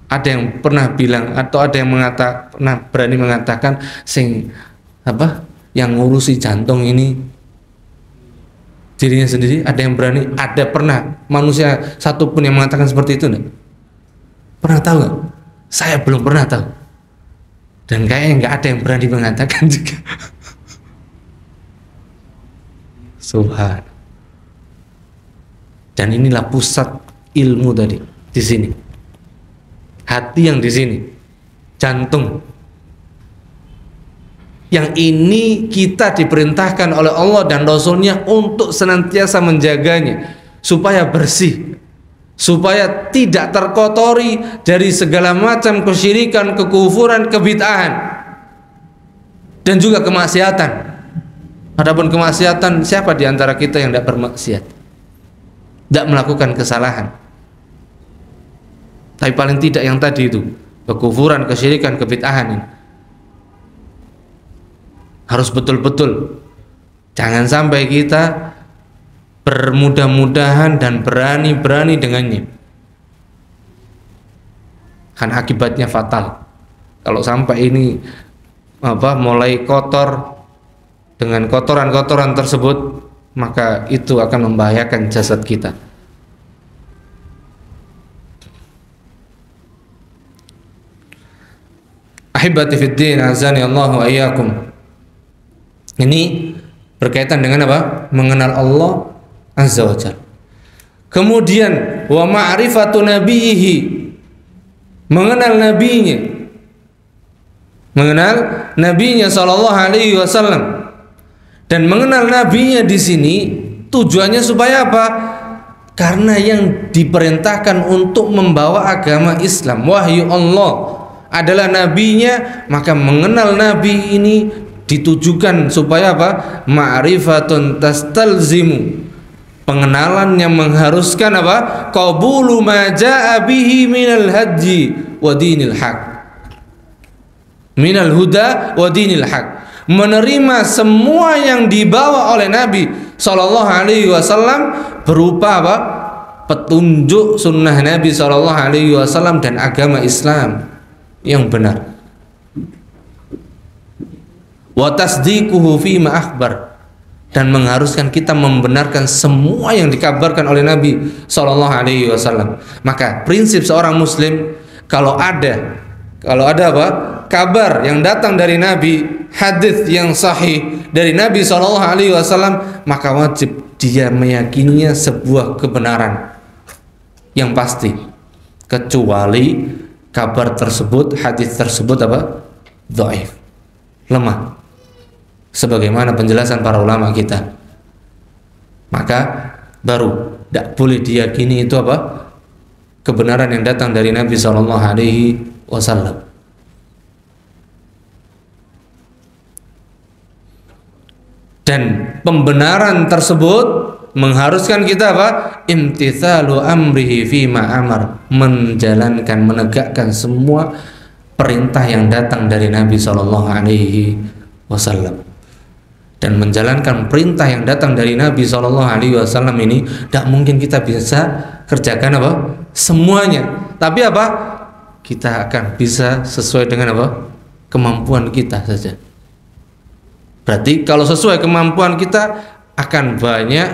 Ada yang pernah bilang atau ada yang pernah berani mengatakan yang ngurusi jantung ini dirinya sendiri? Ada yang berani? Ada pernah manusia satupun yang mengatakan seperti itu enggak? Pernah tahu nggak? Saya belum pernah tahu. Dan kayaknya nggak ada yang berani mengatakan juga. Subhan. Dan inilah pusat ilmu tadi di sini. Hati yang di sini, jantung. Yang ini kita diperintahkan oleh Allah dan Rasulnya untuk senantiasa menjaganya supaya bersih, supaya tidak terkotori dari segala macam kesyirikan, kekufuran, kebid'ahan dan juga kemaksiatan. Adapun kemaksiatan, siapa di antara kita yang tidak bermaksiat, tidak melakukan kesalahan? Tapi paling tidak yang tadi itu, kekufuran, kesyirikan, kebid'ahan ini harus betul-betul. Jangan sampai kita bermudah-mudahan dan berani-berani dengannya, kan akibatnya fatal. Kalau sampai ini mulai kotor dengan kotoran-kotoran tersebut, maka itu akan membahayakan jasad kita. Ahibati fiddin, azani Allah wa iyyakum. Ini berkaitan dengan apa? Mengenal Allah Azza wa Jalla. Kemudian wa ma'rifatu nabiyhi, mengenal nabinya. Mengenal nabinya sallallahu alaihi wasallam. Dan mengenal nabinya di sini tujuannya supaya apa? Karena yang diperintahkan untuk membawa agama Islam, wahyu Allah adalah nabinya, maka mengenal nabi ini ditujukan supaya apa? Ma'rifatun tastalzimu, pengenalan yang mengharuskan apa? Qabulu ma jaa bihi minal haji wa dinil haq, minal huda wa dinil haq, menerima semua yang dibawa oleh Nabi sallallahu alaihi wasallam berupa apa? Petunjuk sunnah Nabi sallallahu alaihi wasallam dan agama Islam yang benar. Wa tasdiquhu fi ma akhbar, dan mengharuskan kita membenarkan semua yang dikabarkan oleh Nabi sallallahu alaihi wasallam. Maka prinsip seorang muslim, kalau ada apa? Kabar yang datang dari Nabi, hadis yang sahih dari Nabi sallallahu alaihi wasallam, maka wajib dia meyakininya sebuah kebenaran yang pasti, kecuali kabar tersebut, hadis tersebut apa? Dhaif, lemah, sebagaimana penjelasan para ulama kita. Maka baru tidak boleh diyakini itu apa? Kebenaran yang datang dari Nabi sallallahu alaihi wasallam. Dan pembenaran tersebut mengharuskan kita apa? Imtithalu amrihi fima amar, menjalankan, menegakkan semua perintah yang datang dari Nabi sallallahu alaihi wasallam. Dan menjalankan perintah yang datang dari Nabi sallallahu alaihi wasallam ini tidak mungkin kita bisa kerjakan apa? Semuanya. Tapi apa? Kita akan bisa sesuai dengan apa? Kemampuan kita saja. Berarti kalau sesuai kemampuan kita akan banyak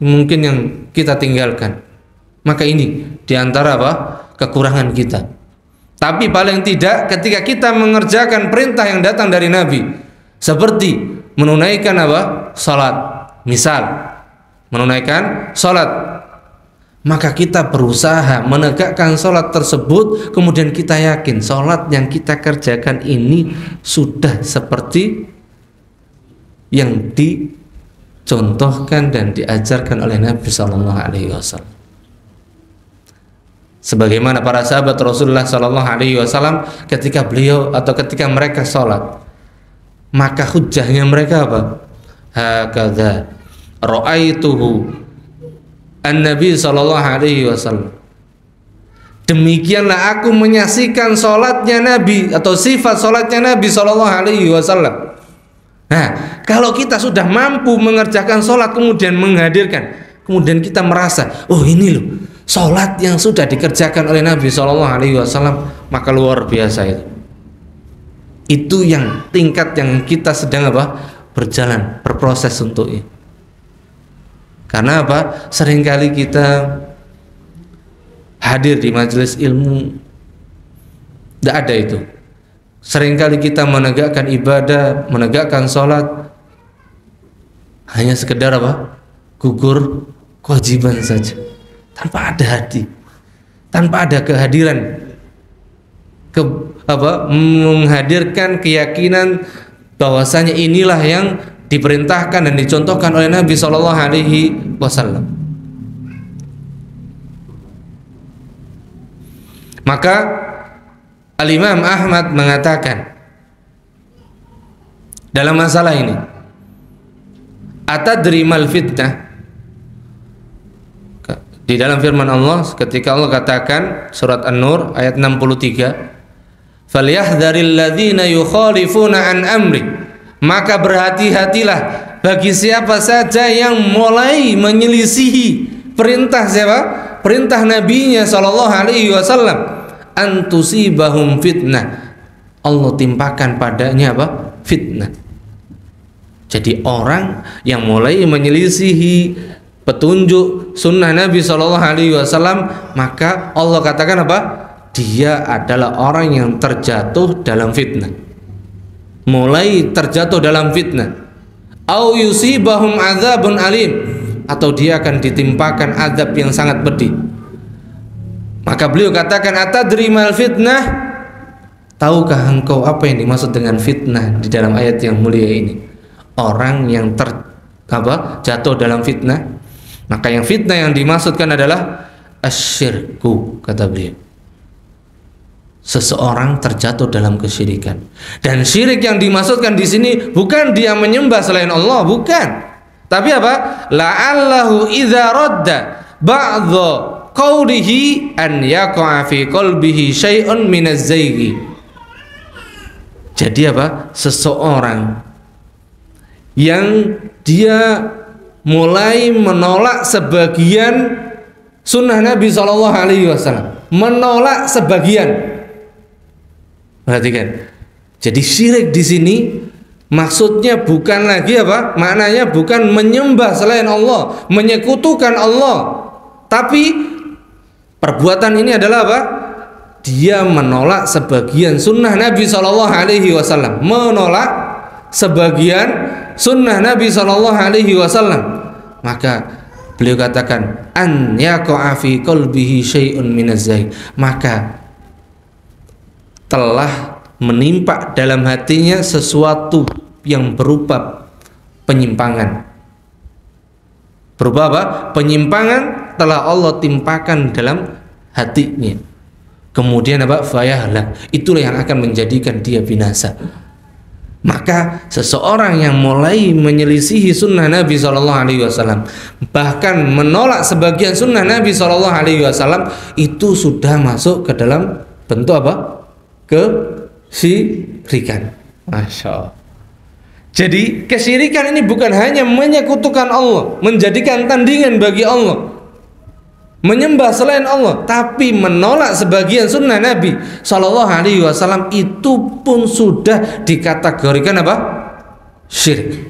mungkin yang kita tinggalkan. Maka ini diantara apa? Kekurangan kita. Tapi paling tidak ketika kita mengerjakan perintah yang datang dari Nabi, seperti menunaikan apa? Salat. Misal menunaikan salat, maka kita berusaha menegakkan salat tersebut, kemudian kita yakin salat yang kita kerjakan ini sudah seperti yang dicontohkan dan diajarkan oleh Nabi SAW. Sebagaimana para sahabat Rasulullah SAW ketika beliau atau ketika mereka sholat, maka hujahnya mereka apa? Hakadha ra'aituhu an-nabi SAW. Demikianlah aku menyaksikan sholatnya Nabi atau sifat sholatnya Nabi SAW. Nah, kalau kita sudah mampu mengerjakan sholat kemudian menghadirkan, kemudian kita merasa, oh ini loh sholat yang sudah dikerjakan oleh Nabi SAW, maka luar biasa itu. Itu yang tingkat yang kita sedang apa? Berjalan, berproses untuk itu. Karena apa? Seringkali kita hadir di majelis ilmu, tidak ada itu. Seringkali kita menegakkan ibadah, menegakkan sholat hanya sekedar apa? Gugur kewajiban saja, tanpa ada hati, tanpa ada kehadiran, menghadirkan keyakinan bahwasanya inilah yang diperintahkan dan dicontohkan oleh Nabi SAW. Maka Al-Imam Ahmad mengatakan dalam masalah ini, atadri mal fitnah, di dalam firman Allah ketika Allah katakan surat An-Nur ayat 63, falyahdharil ladzina yukhalifuna an amri, maka berhati-hatilah bagi siapa saja yang mulai menyelisihi perintah siapa? Perintah Nabinya SAW, antusibahum fitnah, Allah timpakan padanya apa? Fitnah. Jadi orang yang mulai menyelisihi petunjuk sunnah Nabi SAW, maka Allah katakan apa? Dia adalah orang yang terjatuh dalam fitnah, mulai terjatuh dalam fitnah. Au yusibahum adzabun alim, atau dia akan ditimpakan azab yang sangat pedih. Maka beliau katakan, atadri mal fitnah, tahukah engkau apa yang dimaksud dengan fitnah di dalam ayat yang mulia ini? Orang yang jatuh dalam fitnah. Maka yang fitnah yang dimaksudkan adalah asyirku, kata beliau. Seseorang terjatuh dalam kesyirikan. Dan syirik yang dimaksudkan di sini bukan dia menyembah selain Allah, bukan. Tapi apa? La'allahu idza radda ba'dha qawlihi an yaqa'a fi qalbihi syai'un minaz zayghi. Jadi apa? Seseorang yang dia mulai menolak sebagian sunnah Nabi SAW, menolak sebagian. Perhatikan. Jadi syirik di sini maksudnya bukan lagi apa? Maknanya bukan menyembah selain Allah, menyekutukan Allah. Tapi perbuatan ini adalah apa? Dia menolak sebagian sunnah Nabi SAW, menolak sebagian sunnah Nabi SAW. Maka beliau katakan an yaqa'a fi qalbihi syai'un minaz zaygh, maka telah menimpa dalam hatinya sesuatu yang berupa penyimpangan. Berupa apa? Penyimpangan telah Allah timpakan dalam hatinya. Kemudian apa? Fayahlak. Itulah yang akan menjadikan dia binasa. Maka seseorang yang mulai menyelisihi sunnah Nabi SAW, bahkan menolak sebagian sunnah Nabi SAW, itu sudah masuk ke dalam bentuk apa? Kesyirikan. Masya Allah. Jadi kesyirikan ini bukan hanya menyekutukan Allah, menjadikan tandingan bagi Allah, menyembah selain Allah, tapi menolak sebagian sunnah Nabi SAW, itu pun sudah dikategorikan apa? syirik.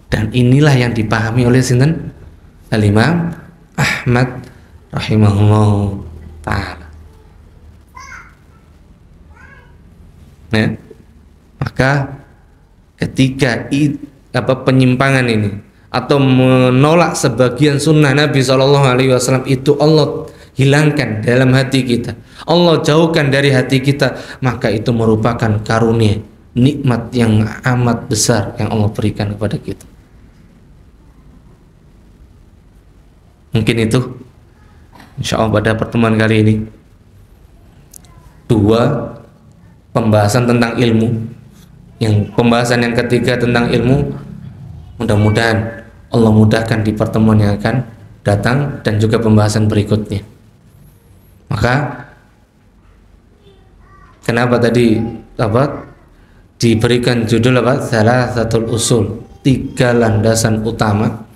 Dan inilah yang dipahami oleh sinten? Al-Imam Ahmad rahimahullah ta'ala. Ya. Maka ketika penyimpangan ini atau menolak sebagian sunnah Nabi SAW itu Allah hilangkan dalam hati kita, Allah jauhkan dari hati kita, maka itu merupakan karunia, nikmat yang amat besar yang Allah berikan kepada kita. Mungkin itu insya Allah pada pertemuan kali ini 2 pembahasan tentang ilmu. Yang pembahasan yang ketiga tentang ilmu, mudah-mudahan Allah mudahkan di pertemuan yang akan datang dan juga pembahasan berikutnya. Maka kenapa tadi diberikan judul Salasatul Usul, 3 landasan utama,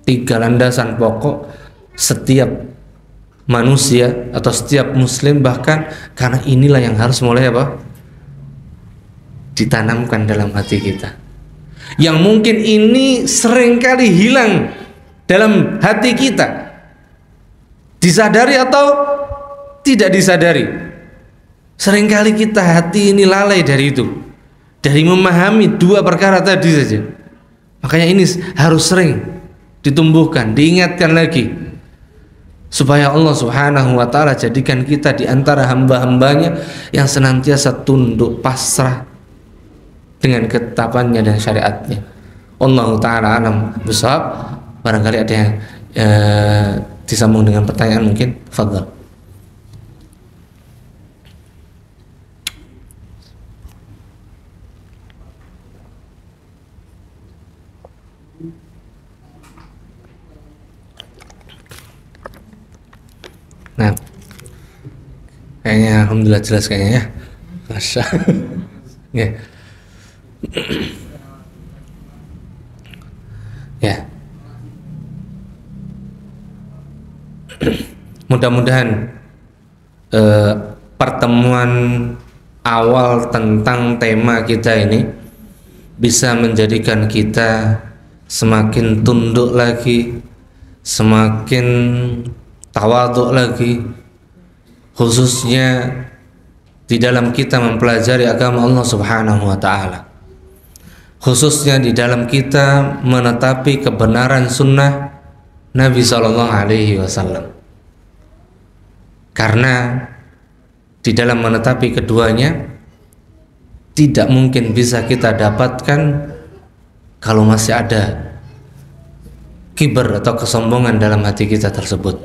3 landasan pokok setiap manusia atau setiap muslim, bahkan karena inilah yang harus mulai ditanamkan dalam hati kita, yang mungkin ini seringkali hilang dalam hati kita, disadari atau tidak disadari. Seringkali kita hati ini lalai dari itu, dari memahami 2 perkara tadi saja. Makanya ini harus sering ditumbuhkan, diingatkan lagi, supaya Allah Subhanahu wa ta'ala jadikan kita di antara hamba-hambanya yang senantiasa tunduk pasrah dengan ketetapannya dan syariatnya. Allahu ta'ala alam bishawab. Barangkali ada yang disambung dengan pertanyaan, mungkin fadhal. Nah, kayaknya alhamdulillah jelas kayaknya ya. Masya Allah. Ya. Mudah-mudahan pertemuan awal tentang tema kita ini bisa menjadikan kita semakin tunduk lagi, semakin tawadhu lagi, khususnya di dalam kita mempelajari agama Allah Subhanahu wa ta'ala, khususnya di dalam kita menetapi kebenaran sunnah Nabi SAW. Karena di dalam menetapi keduanya tidak mungkin bisa kita dapatkan kalau masih ada kibar atau kesombongan dalam hati kita tersebut.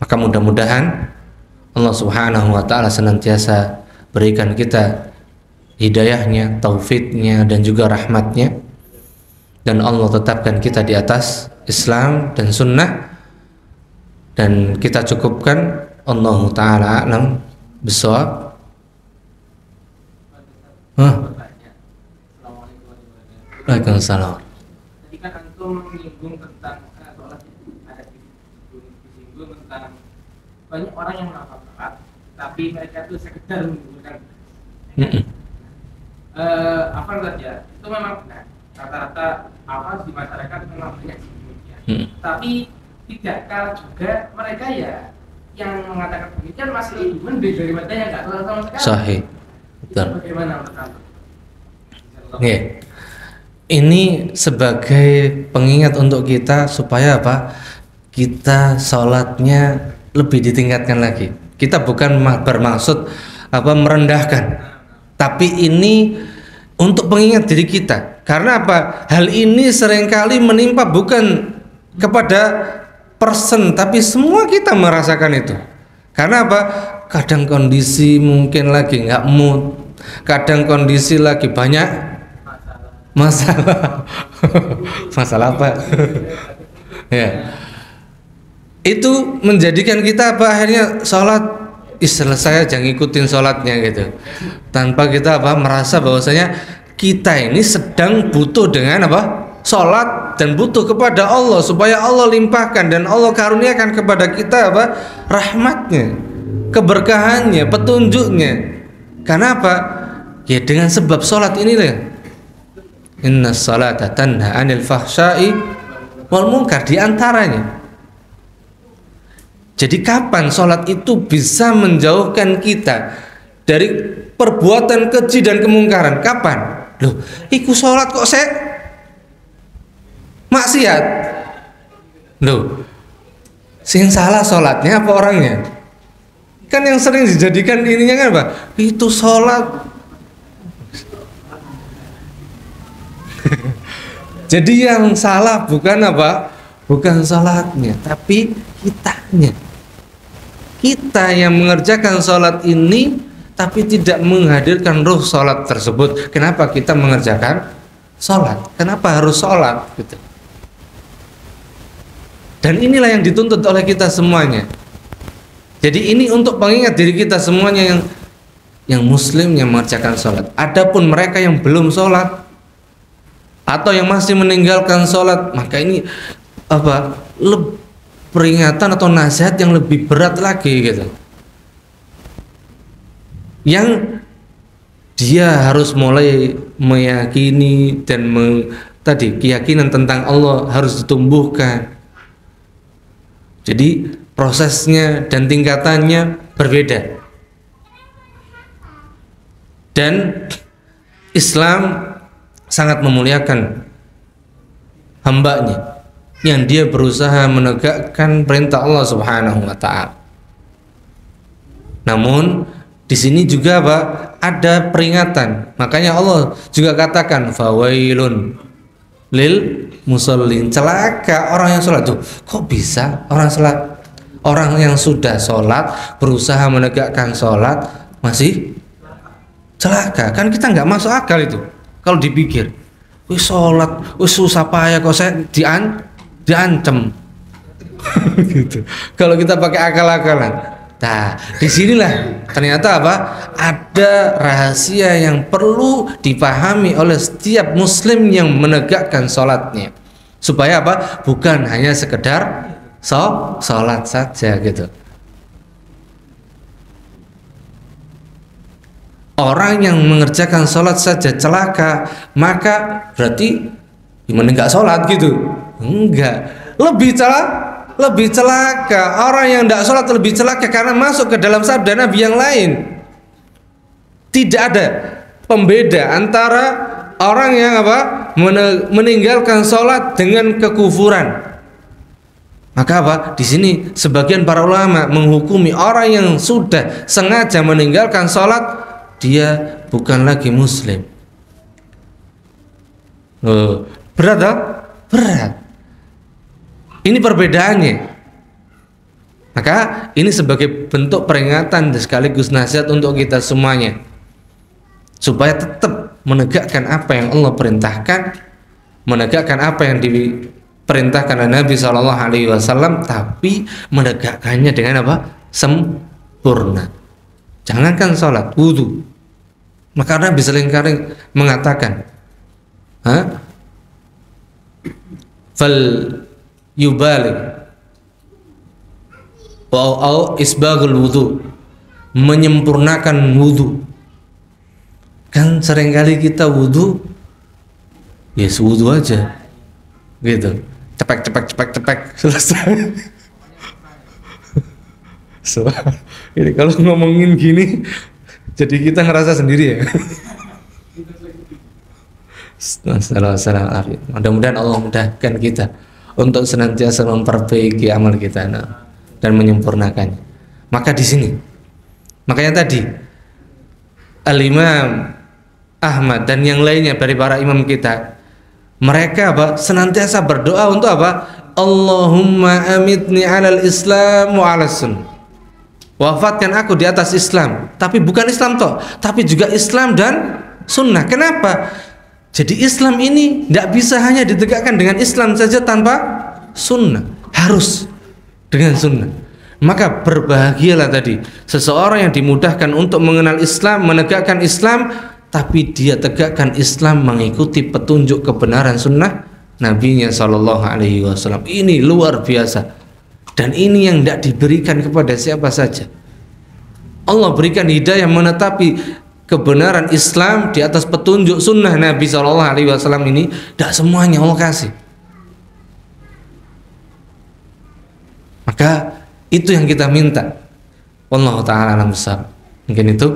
Maka mudah-mudahan Allah Subhanahu wa ta'ala senantiasa berikan kita hidayahnya, taufiknya, dan juga rahmatnya, dan Allah tetapkan kita di atas Islam dan sunnah, dan kita cukupkan. Allah ta'ala a'lam bishawab. Waalaikumsalam. Tadi kan antum menyinggung tentang sholat ada disinggung tentang banyak orang yang menghafal sholat, tapi mereka itu sekedar menggunakan hafal saja. Itu memang benar. Rata-rata hafal di masyarakat memang banyak demikian. Tapi tidakkah juga mereka ya yang mengatakan demikian masih lebih mending daripada yang nggak sholat sama sekali? Sahih. Betul. Bagaimana menurut antum? Yeah. Ini sebagai pengingat untuk kita supaya kita sholatnya lebih ditingkatkan lagi. Kita bukan bermaksud merendahkan, tapi ini untuk pengingat diri kita. Karena hal ini seringkali menimpa bukan kepada person, tapi semua kita merasakan itu. Karena kadang kondisi mungkin lagi nggak mood, kadang kondisi lagi banyak masalah masalah ya, itu menjadikan kita akhirnya sholat selesai aja ngikutin sholatnya gitu, tanpa kita merasa bahwasanya kita ini sedang butuh dengan sholat dan butuh kepada Allah supaya Allah limpahkan dan Allah karuniakan kepada kita rahmatnya, keberkahannya, petunjuknya. Karena Ya dengan sebab sholat inilah. Inna salata tanha anil fahsya'i wal munkar, di antaranya. Jadi kapan sholat itu bisa menjauhkan kita dari perbuatan keji dan kemungkaran? Kapan? Loh, iku sholat kok saya maksiat? Loh, sing salah sholatnya apa orangnya? Kan yang sering dijadikan ininya kan apa? Itu sholat. Jadi yang salah bukan apa? Bukan sholatnya, tapi kitanya. Kita yang mengerjakan sholat ini tapi tidak menghadirkan ruh sholat tersebut. Kenapa kita mengerjakan sholat? Kenapa harus sholat? Gitu. Dan inilah yang dituntut oleh kita semuanya. Jadi ini untuk pengingat diri kita semuanya yang muslim yang mengerjakan sholat. Adapun mereka yang belum sholat atau yang masih meninggalkan sholat, maka ini apa? Peringatan atau nasihat yang lebih berat lagi gitu. Yang dia harus mulai meyakini dan tadi keyakinan tentang Allah harus ditumbuhkan. Jadi prosesnya dan tingkatannya berbeda. Dan Islam sangat memuliakan hambanya yang dia berusaha menegakkan perintah Allah Subhanahu wa taala. Namun di sini juga apa? Ada peringatan. Makanya Allah juga katakan fawailun lil musallin, celaka orang yang sholat. Tuh, kok bisa orang yang sudah sholat berusaha menegakkan sholat masih celaka? Kan kita nggak masuk akal itu. Kalau dipikir, wis sholat, wis susah payah kok saya diancam. Gitu. Kalau kita pakai akal-akalan. Nah, disinilah ternyata apa? Ada rahasia yang perlu dipahami oleh setiap muslim yang menegakkan sholatnya. Supaya apa? Bukan hanya sekedar sholat saja gitu. Orang yang mengerjakan sholat saja celaka, maka berarti gimana nggak sholat gitu? Enggak, lebih celaka orang yang tidak sholat, lebih celaka karena masuk ke dalam sabda Nabi yang lain. Tidak ada pembeda antara orang yang apa meninggalkan sholat dengan kekufuran. Maka apa? Di sini sebagian para ulama menghukumi orang yang sudah sengaja meninggalkan sholat, dia bukan lagi muslim. Berat tak? Berat. Ini perbedaannya. Maka ini sebagai bentuk peringatan dan sekaligus nasihat untuk kita semuanya, supaya tetap menegakkan apa yang Allah perintahkan, menegakkan apa yang diperintahkan oleh Nabi SAW, tapi menegakkannya dengan apa? Sempurna. Jangankan sholat, wudu. Maka Nabi seringkali mengatakan, fal yubalik wa isbagul wudu, menyempurnakan wudu. Kan seringkali kita wudu ya wudu aja gitu, cepek selesai. So, ini kalau ngomongin gini jadi kita ngerasa sendiri ya. Mudah-mudahan Allah mudahkan kita untuk senantiasa memperbaiki amal kita dan menyempurnakannya. Maka di sini, makanya tadi Al-Imam Ahmad dan yang lainnya dari para imam kita, mereka apa? Senantiasa berdoa untuk apa? Allahumma amitni 'alal Islam wa 'alas sunnah. Wafatkan aku di atas Islam, tapi bukan Islam toh, tapi juga Islam dan sunnah. Kenapa? Jadi Islam ini tidak bisa hanya ditegakkan dengan Islam saja tanpa sunnah, harus dengan sunnah. Maka berbahagialah tadi seseorang yang dimudahkan untuk mengenal Islam, menegakkan Islam, tapi dia tegakkan Islam mengikuti petunjuk kebenaran sunnah Nabi-Nya SAW. Ini luar biasa. Dan ini yang tidak diberikan kepada siapa saja. Allah berikan hidayah menetapi kebenaran Islam, di atas petunjuk sunnah Nabi SAW ini, tidak semuanya Allah kasih. Maka itu yang kita minta. Wallahu ta'ala a'lam bishawab. Mungkin itu,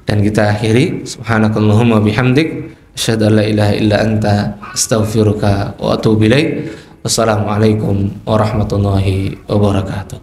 dan kita akhiri. Subhanakallahumma bihamdik, asyhadu an la ilaha illa anta, astaghfiruka wa atubu ilaik. Wassalamualaikum warahmatullahi wabarakatuh.